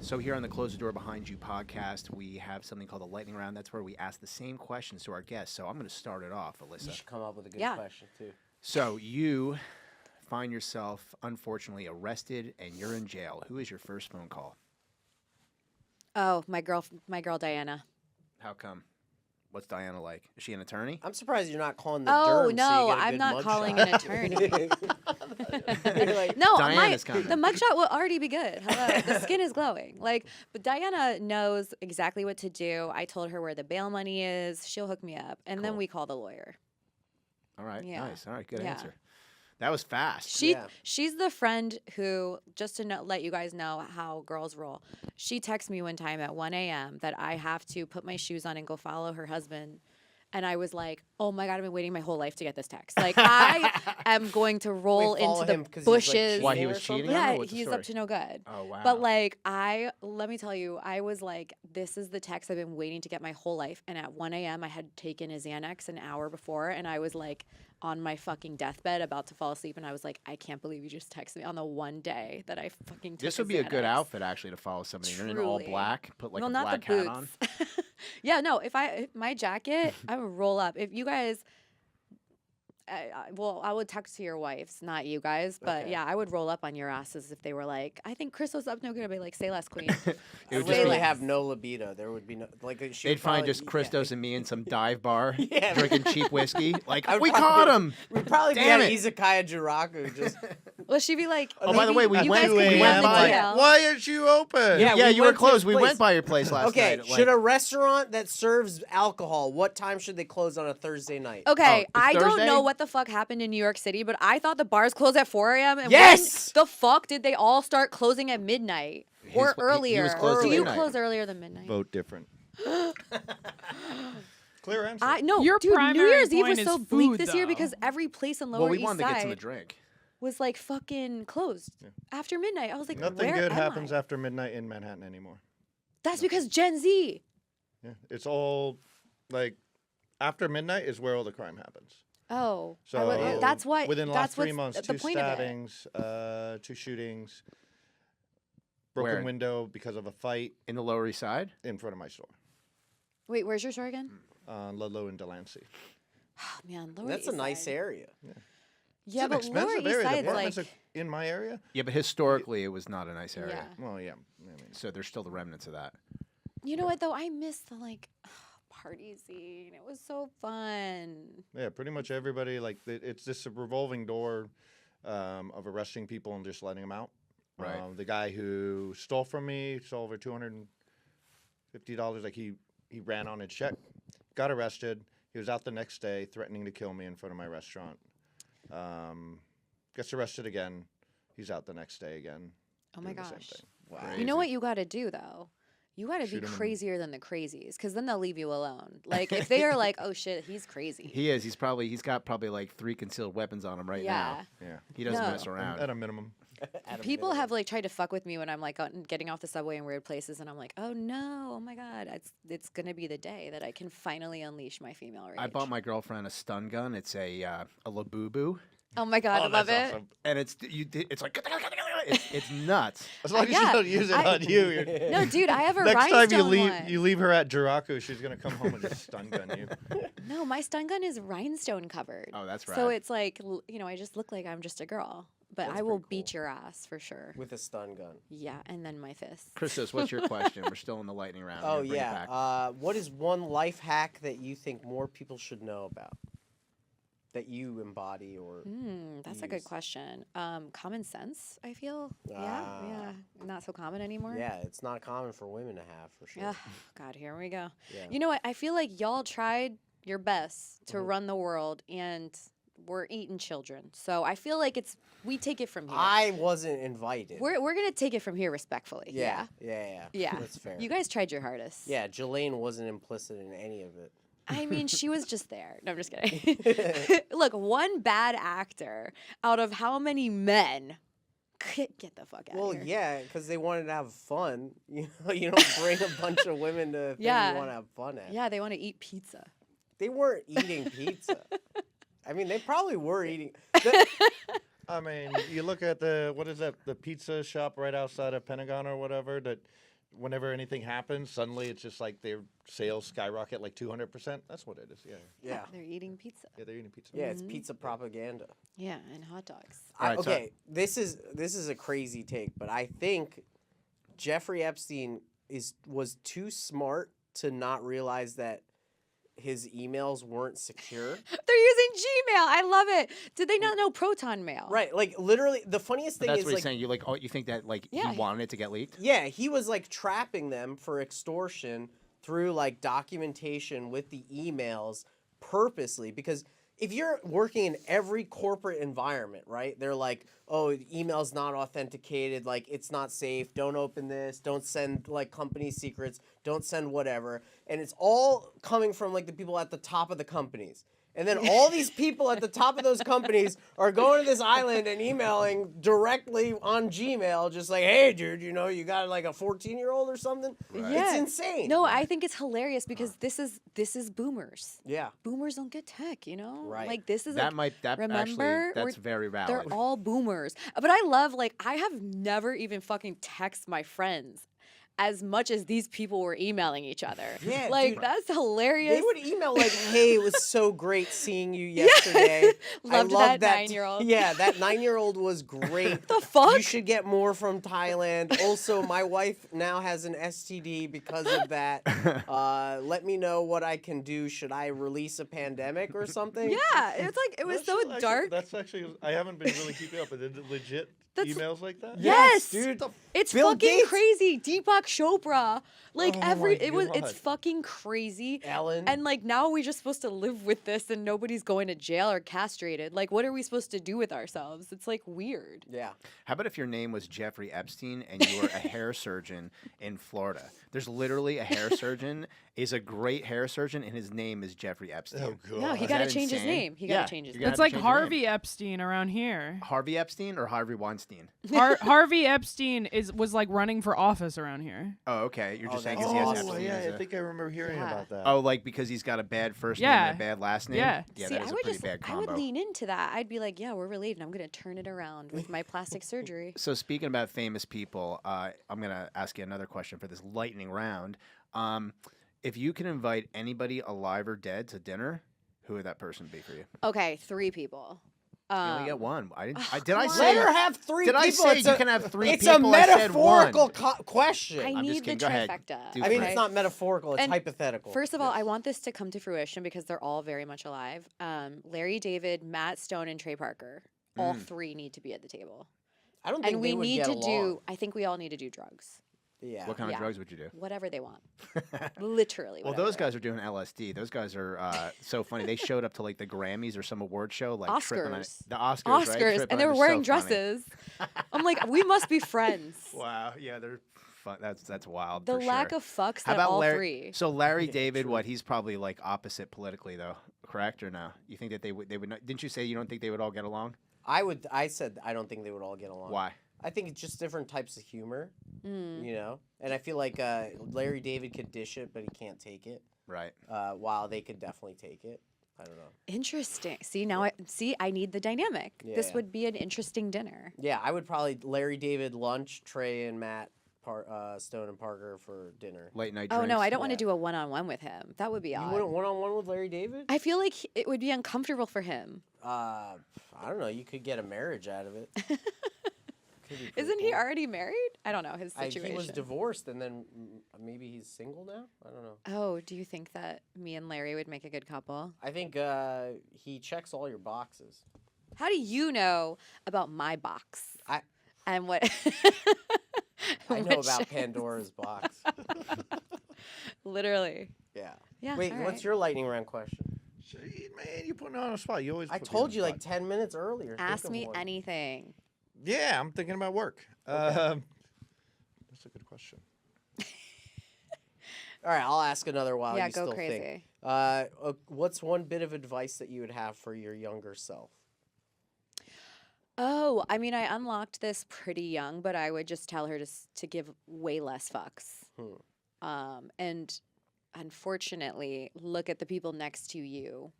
So here on the Close the Door Behind You podcast, we have something called the lightning round. That's where we ask the same questions to our guests. So I'm going to start it off, You Alyssa. should come up with a good Yeah. question too. So you find yourself, unfortunately, arrested and you're in jail. Who is your first phone call? Oh, my girl Diana. How come? What's Diana like? Is she an attorney? I'm surprised you're not calling the Oh, derm so you no, get a I'm good not mugshot. calling an attorney. You're like, No, Diana's coming. the mugshot will already be good. Hello, the skin is glowing. Like, but Diana knows exactly what to do. I told her where the bail money is. She'll hook me up, and then Cool. we call the lawyer. All right, Yeah. nice. All right, good Yeah. answer. That was fast. She's the friend who, just to let you guys know how girls roll. She texted me one time at 1 a.m. that I have to put my shoes on and go follow her husband. And I was like, oh my God, I've been waiting my whole life to get this text. Like, I am going to roll follow into him the 'cause he's, like, bushes. Why, he cheating was or something? cheating on her? Yeah, What's the he's story? up to no good. Oh, wow. But like, let me tell you, I was like, this is the text I've been waiting to get my whole life. And at 1 a.m., I had taken a Xanax an hour before, and I was like on my fucking deathbed about to fall asleep. And I was like, I can't believe you just texted me on the one day that I fucking took This would be a good Xanax. outfit, actually, to follow somebody. You're in all Truly. black, put like Well, a not black the hat on. boots. Yeah, no. If my jacket, I would roll up. If you guys, I would text to your wives, not you guys, but Okay. yeah, I would roll up on your asses if they were like, I think ChrisTos up no good. I'd be like, say less, queen. It I would would just be, have no libido. There would be no like. She they'd would find probably- just ChrisTos and me in some dive bar Yeah. drinking cheap whiskey. Like, I would we probably- caught him. We'd probably Damn be at it. Izakaya Juraku. Just Well, she'd be like, Oh, by the maybe way, we you went- guys could we be went on the by- DL. Why aren't you open? Yeah, Yeah, we you were went to closed. his We place. went by your place last okay. night. Should a restaurant that serves alcohol, what time should they close on a Thursday night? Okay, Oh, I don't Thursday? know what the fuck happened in New York City, but I thought the bars closed at 4 a.m. And Yes! when the fuck did they all start closing at midnight or He was earlier? closed Do at you midnight. close earlier than midnight? Vote different. Clear answer. No, Your dude, New primary Year's Eve point was is so bleak food, this year though. because every place in Lower Well, we East wanted to get some Side to drink. was like fucking closed after midnight. I was like, Nothing where good am happens I? after midnight in Manhattan anymore. That's because Gen Z. Yeah, it's all like after midnight is where all the crime happens. Oh, So that's what. within the that's last 3 what's months, the 2 point of it. stabbings, 2 shootings, broken Where? window because of a fight In the Lower East Side? in front of my store Wait, where's your store again? on Ludlow and Delancey. Oh man, Lower That's East a nice Side. area. Yeah, it's but an Lower expensive East area. The Side's apartments like, are in my area. Yeah, but historically, it was not a nice area. yeah. Well, yeah. I mean, So there's still the remnants of that. You know what though? I miss the like party scene. It was so fun. yeah, pretty much everybody it's this revolving door of arresting people and just letting them out. Right. The guy who stole from me stole over $250. Like he ran on his check, got arrested. He was out the next day threatening to kill me in front of my restaurant. Gets arrested again. he's out the next day again. Oh my doing the same gosh. thing. Wow. You know what you got to do though? You got to be Shoot 'em in- crazier than the crazies, because then they'll leave you alone. Like if they are like, oh shit, he's crazy. He is. He's got probably like 3 concealed weapons on him right yeah. now. Yeah. He doesn't No. mess around. At a minimum. At a People minimum. have like tried to fuck with me when I'm like getting off the subway in weird places, and I'm like, oh no, oh my god, it's gonna be the day that I can finally unleash my female rage. I bought my girlfriend a stun gun. It's a Labubu, Oh my god, I love that's it. awesome. and it's like it's nuts. As long as Yeah, you don't use it I- on you. You're... No, dude, I have a Next time rhinestone one. you leave her at Juraku, she's gonna come home and just stun gun you. No, my stun gun is rhinestone covered. Oh, that's So rad. it's like, I just look like I'm just a girl. But That's I will pretty beat cool. your ass for sure. With a stun gun. Yeah, and then my fists. ChrisTos, what's your question? We're still in the lightning round. Oh Bring it back. yeah. What is one life hack that you think more people should know about? That you embody or That's a good use? question. Common sense, I feel. Ah. Yeah. Not so common anymore. yeah, it's not common for women to have for sure. Ugh, God, here we go. Yeah. You know what? I feel like y'all tried your best to Mhm. run the world, and we're eating children. So I feel like we take it from here. I wasn't invited. We're gonna take it from here respectfully. yeah. Yeah. That's fair. You guys tried your hardest. Yeah, Jelaine wasn't implicit in any of it. I mean, she was just there. No, I'm just kidding. Look, one bad actor out of how many men? Get the fuck out Well, of here. yeah, because they wanted to have fun. You know, you don't bring a bunch of women to a thing Yeah. you want to have fun at. Yeah, they want to eat pizza. They weren't eating pizza. I mean, they probably were eating. I mean, you look at the pizza shop right outside of Pentagon or whatever. That whenever anything happens, suddenly it's just like their sales skyrocket like 200%. That's what it is. Yeah. Yeah. They're eating pizza. Yeah, they're eating pizza. Yeah, it's pizza propaganda. Yeah, and hot dogs. Alright, so- Okay, this is a crazy take, but I think Jeffrey Epstein was too smart to not realize that his emails weren't secure. They're using Gmail. I love it. Did they not know Proton Mail? Right, like literally, the funniest But thing that's is what he's like, saying. You think that like Yeah. he wanted it to get leaked? yeah, he was like trapping them for extortion through like documentation with the emails purposely, because if you're working in every corporate environment, right? They're like, oh, email's not authenticated, like it's not safe, don't open this, don't send like company secrets, don't send whatever. And it's all coming from like the people at the top of the companies. And then all these people at the top of those companies are going to this island and emailing directly on Gmail, just like, hey, dude, you know, you got like a 14-year-old or something? Yeah. It's insane. No, I think it's hilarious because this is boomers. Yeah. Boomers don't get tech, you know? Right. Like this is That like, remember? actually that's We're- very valid. They're all boomers. But I love, like, I have never even fucking text my friends as much as these people were emailing each other. Yeah, like, dude. that's hilarious. They would email like, hey, it was so great seeing you yesterday. Loved I that 9-year-old. Yeah, that 9-year-old was great. The fuck? You should get more from Thailand. Also, my wife now has an STD because of that. Let me know what I can do. Should I release a pandemic or something? Yeah, it's like, it was so Actually, dark. That's actually, I haven't been really keeping up with it. Legit That's- emails like that? Yes, dude. It's Bill fucking Gates. crazy. Deepak Chopra, like Oh every my it's God. fucking crazy. Ellen. And like now we're just supposed to live with this, and nobody's going to jail or castrated. Like, what are we supposed to do with ourselves? It's like weird. Yeah. How about if your name was Jeffrey Epstein and you were a hair surgeon in Florida? There's literally a hair surgeon, is a great hair surgeon, and his name is Jeffrey Epstein. Oh, God. No, he Is got to that change his insane? name. He Yeah, got to change his you're name. gonna It's have like to change your name. Harvey Epstein around here. Harvey Epstein or Harvey Weinstein? Harvey Epstein was like running for office around here. Oh, okay. You're Oh, just saying that's because he has awesome. Epstein yeah, as I a- think I remember hearing Yeah. about that. Oh, like because he's got a bad first name Yeah. and a bad last name? Yeah. Yeah, See, that I is a would pretty just, bad I combo. would lean into that. I'd be like, yeah, we're related. I'm gonna turn it around with my plastic surgery. So speaking about famous people, I'm going to ask you another question for this lightning round. If you can invite anybody alive or dead to dinner, who would that person be for you? Okay, 3 people. You only get one. Did I come on. say? Let her have 3 Did people. I say It's you a- can have 3 It's people? a I said one. metaphorical question. I I'm just need the kidding. Go ahead. trifecta. Do I mean, okay? it's not metaphorical. It's And hypothetical. First of all, I want this to come to fruition because they're all very much alive. Larry David, Matt Stone, and Trey Parker. All 3 need to be at the table. I don't think And they we would need get to along. do, I think we all need to do drugs. Yeah. What kind of Yeah. drugs would you do? Whatever they want. Literally. Well, whatever those they guys are doing LSD. Those guys are so funny. They showed up to like the Grammys or some award show, like tripping on it. Oscars. The Oscars, want. right? Oscars, Tripping and they on were it. wearing So funny. dresses. I'm like, we must be friends. Wow. Yeah, they're fun. That's wild. The for lack sure. of fucks How that about all Larry? three. So Larry Yeah, David, true. what? He's probably like opposite politically, though. Correct or no? You think that they would not? Didn't you say you don't think they would all get along? I said I don't think they would all get along. Why? I think it's just different types of humor, Mm. you know. And I feel like Larry David could dish it, but he can't take it. Right. While they could definitely take it. I don't know. Interesting. See, now I need the dynamic. This Yeah. would be an interesting dinner. Yeah, I would probably Larry David lunch, Trey and Matt, Stone and Parker for dinner. Late night. Oh no, drinks? I don't want to Yeah. do a one-on-one with him. That would be You odd. wouldn't one-on-one with Larry David? I feel like it would be uncomfortable for him. I don't know. You could get a marriage out of it. Could be pretty Isn't he cool. already married? I don't know his situation. He was divorced, and then maybe he's single now. I don't know. Oh, do you think that me and Larry would make a good couple? I think he checks all your boxes. How do you know about my box? I- and what? I know which- about Pandora's box. Literally. Yeah. Yeah. Wait, all what's right. your lightning round question? See, man, you putting me on a spot. You always. I put me told on you the like spot. 10 minutes earlier. Think Ask of me one. anything. Yeah, I'm thinking about work. Okay. That's a good question. All right, I'll ask another while yeah, you go still crazy. think. What's one bit of advice that you would have for your younger self? Oh, I mean, I unlocked this pretty young, but I would just tell her to give way less fucks. And unfortunately, look at the people next to you,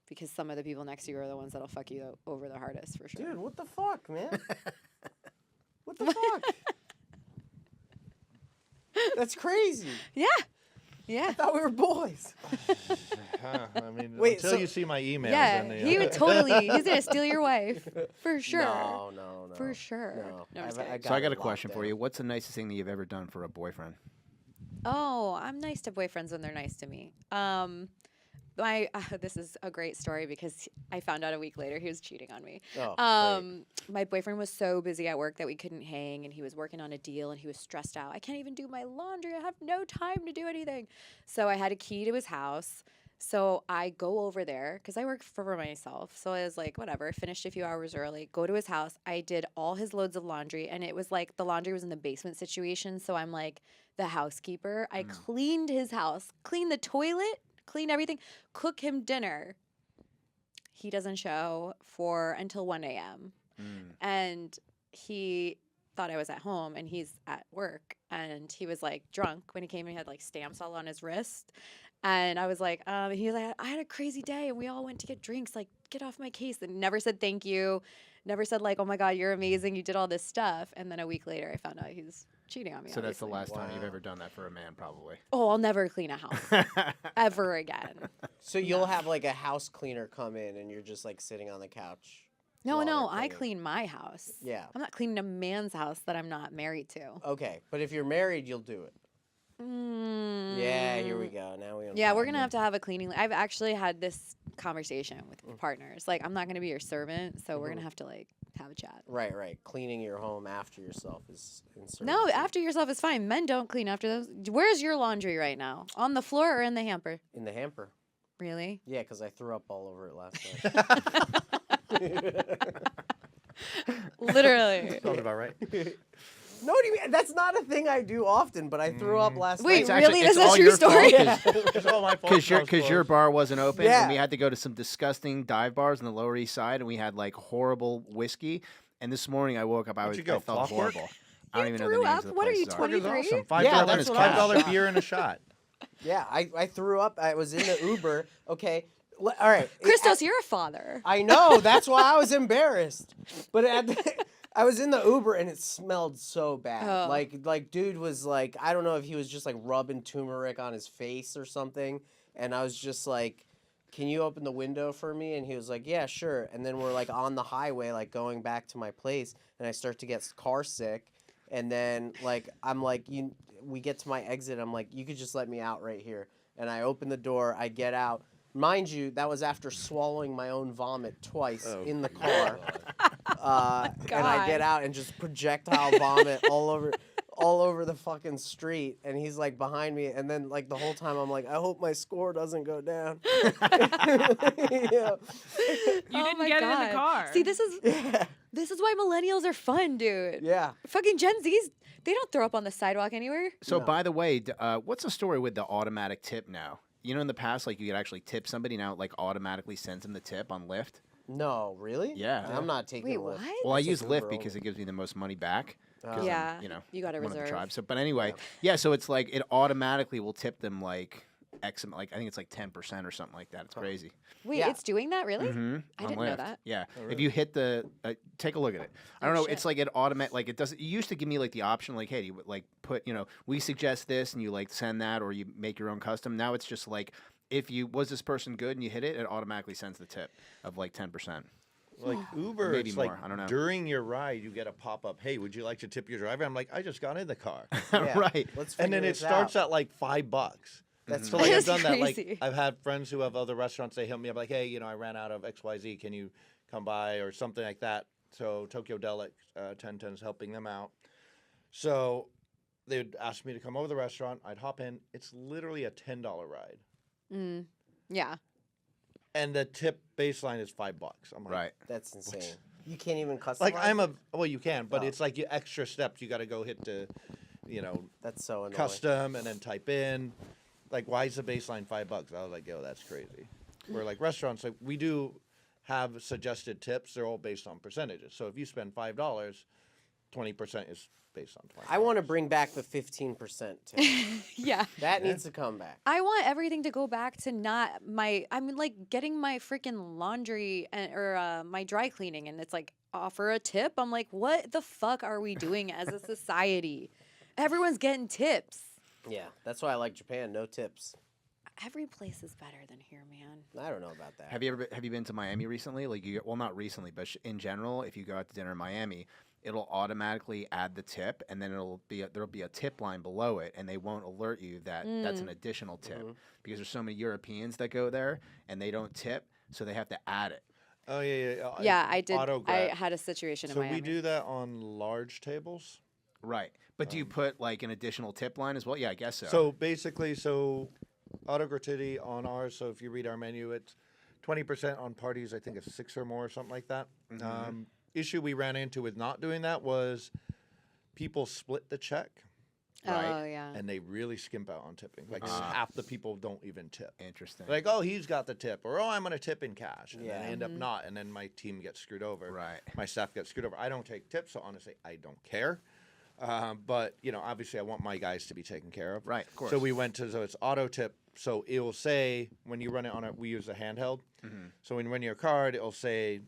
because some of the people next to you are the ones that'll fuck you over the hardest for sure. Dude, what the fuck, man? What the fuck? That's crazy. Yeah, yeah, I thought we were boys. I mean, Wait, until so- you see my emails. yeah. and the, He would totally. He's gonna steal your wife for sure. No. For sure. No, No, I'm just I've- kidding. So I got a it locked question for down. you. What's the nicest thing that you've ever done for a boyfriend? Oh, I'm nice to boyfriends when they're nice to me. This is a great story because I found out a week later he was cheating on me. Oh, My boyfriend was so busy at work that we couldn't hang, and he was working on a deal, and he was stressed out. I can't even do my laundry. I have no time to do anything. So I had a key to his house. So I go over there because I work for myself. So I was like, whatever, finished a few hours early, go to his house. I did all his loads of laundry, and it was like the laundry was in the basement situation. So I'm like the housekeeper. I cleaned his house, cleaned the toilet, cleaned everything, cook him dinner. He doesn't show until 1 a.m. And he thought I was at home and he's at work. And he was like drunk when he came. He had like stamps all on his wrist. And I was like, he was like, I had a crazy day and we all went to get drinks. Like, get off my case. And never said thank you. Never said like, oh my God, you're amazing. You did all this stuff. And then a week later, I found out he's cheating on me. So that's the obviously. last time you've Wow. ever done that for a man, probably. Oh, I'll never clean a house ever again. So you'll have like a house cleaner come in, and you're just like sitting on the couch. No, while no, they're I cleaning. clean my house. Yeah. I'm not cleaning a man's house that I'm not married to. Okay, but if you're married, you'll do it. Yeah, here we go. Now we. Yeah, we're unpack gonna it. have to have a cleaning. I've actually had this conversation with partners. Like, I'm not gonna be your servant, so we're gonna have to like have a chat. Right. Cleaning your home after yourself is insane. No, after yourself is fine. Men don't clean after those. Where's your laundry right now? On the floor or in the hamper? in the hamper. Really? Yeah, because I threw up all over it last night. Literally. Sounds about right. No, what do you mean? That's not a thing I do often, but I threw up last Wait, night. really? it's Is that all true your fault story? 'cause- It's all my fault. Because your bar wasn't open, Yeah. and we had to go to some disgusting dive bars on the Lower East Side, and we had like horrible whiskey. And this morning I woke up, I Where'd you go, felt Flosswork? horrible. I don't even know the threw names up? of the What are you, places 20? 23? Awesome. Yeah, $5, that's what I $5 thought. beer and a shot. Yeah, I threw up. I was in the Uber. Okay, all right. Christos, you're a father. I know. That's why I was embarrassed. But I was in the Uber and it smelled so bad. Oh. Like dude was like, I don't know if he was just like rubbing turmeric on his face or something. And I was just like, can you open the window for me? And he was like, yeah, sure. And then we're like on the highway, like going back to my place, and I start to get car sick. And then like I'm like, we get to my exit. I'm like, you could just let me out right here. And I open the door. I get out. Mind you, that was after swallowing my own vomit twice in the car. And I get out and just projectile vomit all all over the fucking street, and he's like behind me, and then like the whole time I'm like, I hope my score doesn't go down. Yeah. You didn't my get it in God. the car. See, this is Yeah. this is why millennials are fun, dude. Yeah. Fucking Gen Zs, they don't throw up on the sidewalk anywhere. So, No. by the way, what's the story with the automatic tip now? You know, in the past, like you could actually tip somebody. Now, it, like automatically sends them the tip on Lyft. No, really? Yeah. I'm not taking Wait, a lift. what? Well, I Take use Uber Lyft only. because it gives me the most money back. 'Cause I'm, Yeah, you know, you gotta one of the reserve. tribes. So, but anyway, yeah. So it's like it automatically will tip them like like I think it's like 10% or something like that. It's crazy. Wait, Yeah. it's doing that really? Mm-hmm. I didn't know that. Yeah. Oh, If really? you hit the, take a look at it. I don't Oh, know. shit. It's like it automatic. Like it doesn't. It used to give me like the option, like, hey, you would, like put, we suggest this, and you like send that, or you make your own custom. Now it's just like if you was this person good and you hit it, it automatically sends the tip of like 10%. Like Uber, Maybe it's more, like I don't know. during your ride, you get a pop-up, hey, would you like to tip your driver? I'm like, I just got in the car. Yeah. Right. Let's And then figure it this starts out. at like $5. That's So like I've That's done that. crazy. Like I've had friends who have other restaurants. They hit me up like, hey, I ran out of XYZ. Can you come by or something like that? So Tokyo Delic 1010 is helping them out. So they'd ask me to come over to the restaurant. I'd hop in. It's literally a $10 ride, Yeah. and the tip baseline is $5. I'm like, Right. That's insane. You can't even customize. Like well, you can, but Oh. it's like you extra steps. You got to go hit the, That's so annoying. custom and then type in. Like, why is the baseline $5? I was like, yo, that's crazy. Where like restaurants, like we do have suggested tips. They're all based on percentages. So if you spend $5, 20% is based on 20. I want to bring back the 15% tip. Yeah. That needs to come back. I want everything to go back to not my. I mean, like getting my freaking laundry or my dry cleaning, and it's like offer a tip. I'm like, what the fuck are we doing as a society? Everyone's getting tips. Yeah, that's why I like Japan. No tips. Every place is better than here, man. I don't know about that. Have you been to Miami recently? Like not recently, but in general, if you go out to dinner in Miami, it'll automatically add the tip, and then there'll be a tip line below it, and they won't alert you that that's an additional tip because there's so many Europeans that go there and they don't tip, so they have to add it. Oh yeah. Yeah, I did. I Auto-grab. had a situation in So Miami. we do that on large tables. Right. But do you put like an additional tip line as well? Yeah, I guess so. So basically, auto gratuity on ours. So if you read our menu, it's 20% on parties. I think it's 6 or more, or something like that. Issue we ran into with not doing that was people split the check, Right. Oh yeah. and they really skimp out on tipping. Like half the people don't even tip. Interesting. Like, oh, he's got the tip, or oh, I'm gonna tip in cash, and then Yeah. they end up not, and then my team gets screwed over. Right. My staff gets screwed over. I don't take tips, so honestly, I don't care. But obviously, I want my guys to be taken care of. Right, of course. So we went to it's auto tip. So it will say when you run it on we use a handheld. So when you run your card, it'll say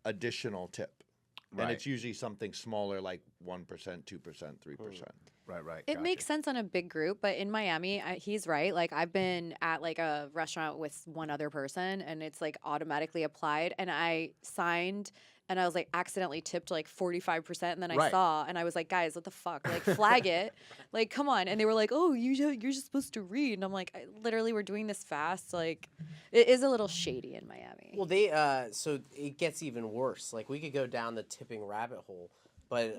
additional tip, and Right. it's usually something smaller like 1%, 2%, 3%. Right. It makes sense on a big group, but in Miami, he's right. Like I've been at like a restaurant with one other person, and it's like automatically applied. And I signed, and I was like accidentally tipped like 45%, and then I Right. saw, and I was like, guys, what the fuck? Like flag it, like come on. And they were like, oh, you're just supposed to read, and I'm like, literally, we're doing this fast. Like, it is a little shady in Miami. Well, so it gets even worse. Like we could go down the tipping rabbit hole, but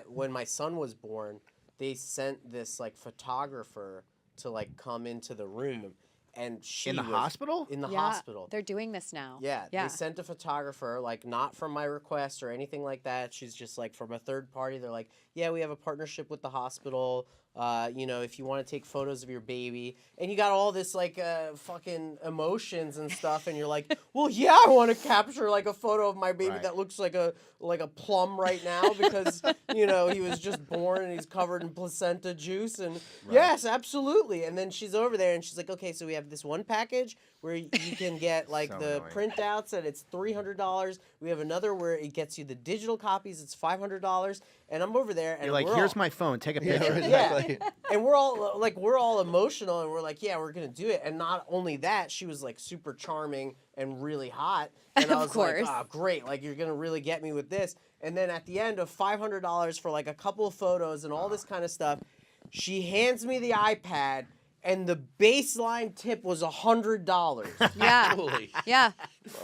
when my son was born, they sent this like photographer to like come into the room, and she In the was- hospital? In the Yeah, hospital. they're doing this now. Yeah, Yeah. they sent a photographer, like not from my request or anything like that. She's just like from a third party. They're like, yeah, we have a partnership with the hospital. If you want to take photos of your baby, and you got all this like fucking emotions and stuff, and you're like, well, yeah, I want to capture like a photo of my baby Right. that looks like a plum right now because he was just born and he's covered in placenta juice, and yes, absolutely. And then she's over there and she's like, okay, so we have this one package where you can get like So the annoying. printouts and it's $300. We have another where it gets you the digital copies. It's $500. And I'm over there and You're like, we're here's all, my phone. Take a Yeah, picture. exactly. and we're all emotional and we're like, yeah, we're gonna do it. And not only that, she was like super charming and really hot. And I Of was course. like, oh, great, like you're gonna really get me with this. And then at the end of $500 for like a couple of photos and all this kind of stuff, she hands me the iPad. And the baseline tip was $100. Yeah. Holy. Yeah.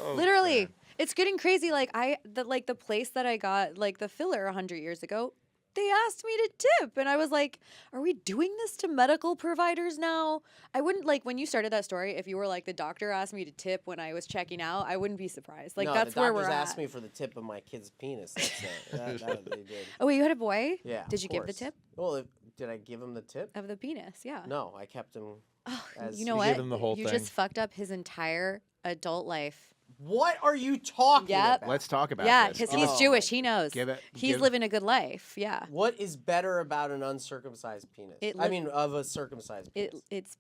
Oh, Literally. man. It's getting crazy. Like the place that I got like the filler 100 years ago, they asked me to tip. And I was like, are we doing this to medical providers now? I wouldn't, like, when you started that story, if you were like, the doctor asked me to tip when I was checking out, I wouldn't be surprised. Like, no, that's the where we're doctors at. asked me for the tip of my kid's penis. That's it. That they did. Oh, wait, you had a boy? Yeah. Did you of give the course. tip Well, did I give him the tip? of the penis? Yeah. No, I kept him. Oh, As- you know You what? gave him the whole you thing. just fucked up his entire adult life. What are you talking Yep. about? Let's talk about Yeah, this. because Oh he's my Jewish. He knows. Give He's living a good life. Yeah. What is better about an uncircumcised penis? It I look- mean, of a circumcised penis. It's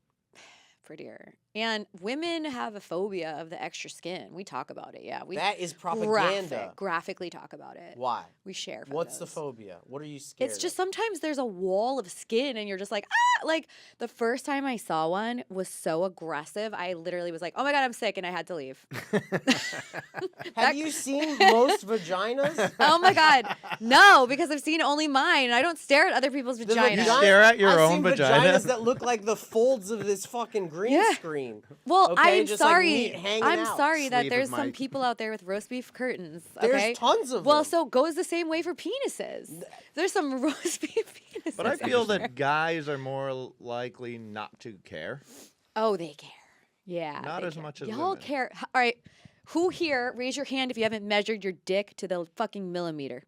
prettier. And women have a phobia of the extra skin. We talk about it. Yeah. We That is propaganda. graphically talk about it. Why? We share. What's the photos. phobia? What are you scared It's just of? sometimes there's a wall of skin and you're just like, ah! Like the first time I saw one was so aggressive. I literally was like, oh my God, I'm sick. And I had to leave. Have you seen most vaginas? Oh my God. No, because I've seen only mine. And I don't stare at other people's The vaginas. You stare at your I've own seen vagina? vaginas that look like the folds of this fucking green Yeah. screen. Well, Okay, I'm just like sorry. meat hanging I'm out. sorry that Sleeve of there's some my- people out there with roast beef curtains. There's Okay. tons of Well, them. so goes the same way for penises. There's some roast beef penises. But I out feel there. that guys are more likely not to care. Oh, they care. Yeah. Not they as care. much as y'all women. care. All right. Who here? Raise your hand if you haven't measured your dick to the fucking millimeter.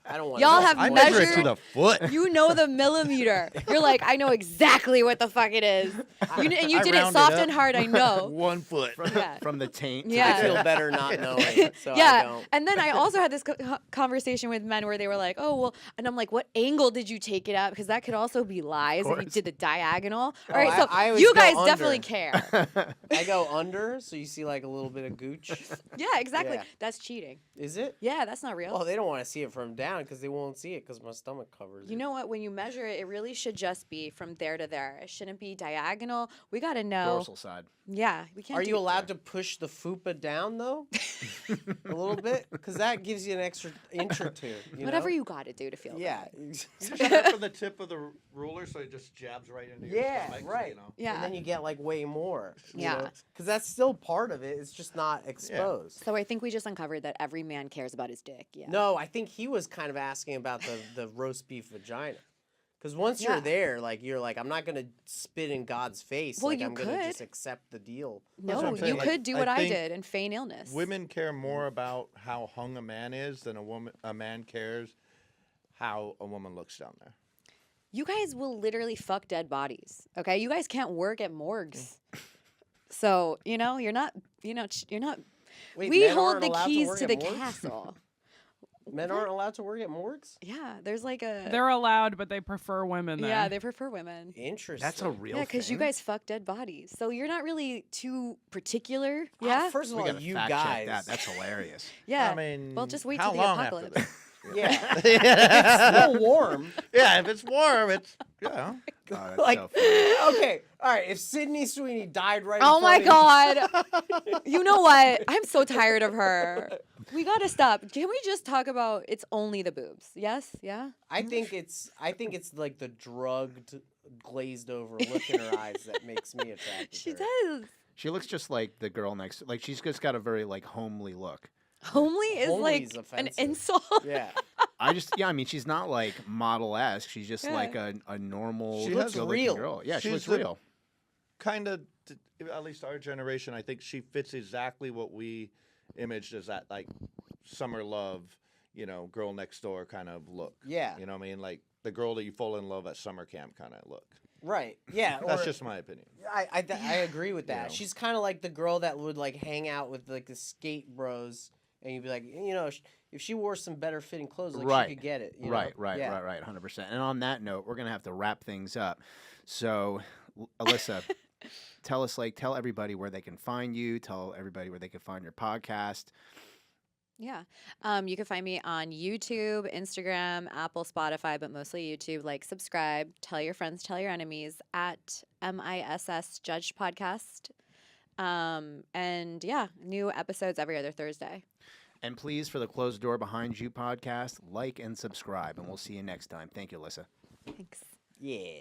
I don't want Y'all to have I measure it to measured- the foot. You know the millimeter. You're like, I know exactly what the fuck it is. And you I did it round soft up. and hard. I know. 1 foot. Yeah. From the taint. to Yeah. I the feel tip. better not knowing, so I Yeah, don't. and then I also had this conversation with men where they were like, "Oh, well," and I'm like, "What angle did you take it at? Because that could also be lies if you course. did the diagonal." All Oh, right, so I always you go guys under. definitely care. I go under, so you see like a little bit of gooch. Yeah, exactly. Yeah. That's cheating. Is it? Yeah, that's not real. Well, they don't want to see it from down because they won't see it because my stomach covers You it. know what? When you measure it, it really should just be from there to there. It shouldn't be diagonal. We got to know. Dorsal side. Yeah, we can't. Are do you allowed to push the fupa down though? A little bit, because that gives you an extra inch or two. You whatever know? you got to do to feel Yeah. good. You just start from the tip of the ruler so it just jabs right into your Yeah, stomach. right. You know? Yeah. And then you get like way more. Yeah. Because that's still part of it. It's just not exposed. So I think we just uncovered that every man cares about his dick. Yeah. No, I think he was kind of asking about the roast beef vagina. Because once Yeah. you're there, like you're like, I'm not gonna spit in God's face. Well, like you I'm gonna could. just accept the deal. That's what No, I'm you saying, like, could do I what I think did and feign illness. Women care more about how hung a man is than a man cares how a woman looks down there. You guys will literally fuck dead bodies. Okay, you guys can't work at morgues. So you're not. You're not. Wait, We men hold aren't the allowed keys work to at the morgues? castle. Men aren't allowed to work at morgues? Yeah, there's like a. They're allowed, but they prefer women there. Yeah, they prefer women. Interesting. That's a real Yeah, because you thing? guys fuck dead bodies, so you're not really too particular. Ah, Yeah, First of We all, gotta you fact check guys. that. That's hilarious. yeah. I mean, well, just wait how till the long after apocalypse. that? Yeah. it's still warm. Yeah, if it's warm, it's yeah. Oh, that's Like, so funny. okay, all right. If Sydney Sweeney died right, Oh in my front of god! You know what? I'm so tired of her. We gotta stop. Can we just talk about it's only the boobs? Yes? Yeah? I think it's like the drugged, glazed over look in her eyes that makes me attracted. She to her. does. She looks just like the girl next. Like she's just got a very like homely look. Homely is Homely like is an offensive. insult. Yeah. I mean, she's not like model-esque. She's just Yeah. like a normal, She looks good-looking real. girl. Yeah, she She's looks the- real. Kind of, at least our generation, I think she fits exactly what we imaged as that like summer love, girl next door kind of look. Yeah. You know what I mean? Like the girl that you fall in love at summer camp kind of look. Right. Yeah. That's or- just my opinion. I agree with that. know. She's kind of like the girl that would like hang out with like the skate bros, and you'd be like, if she wore some better fitting clothes, like Right. she could get it. You know? Right, Yeah. right, 100%. And on that note, we're gonna have to wrap things up. So, Alyssa, tell everybody where they can find you. Tell everybody where they can find your podcast. Yeah. You can find me on YouTube, Instagram, Apple, Spotify, but mostly YouTube. Like, subscribe, tell your friends, tell your enemies at MISS Judge Podcast. And yeah, new episodes every other Thursday. And please, for the Closed Door Behind You podcast, like and subscribe. And we'll see you next time. Thank you, Alyssa. Thanks. Yeah.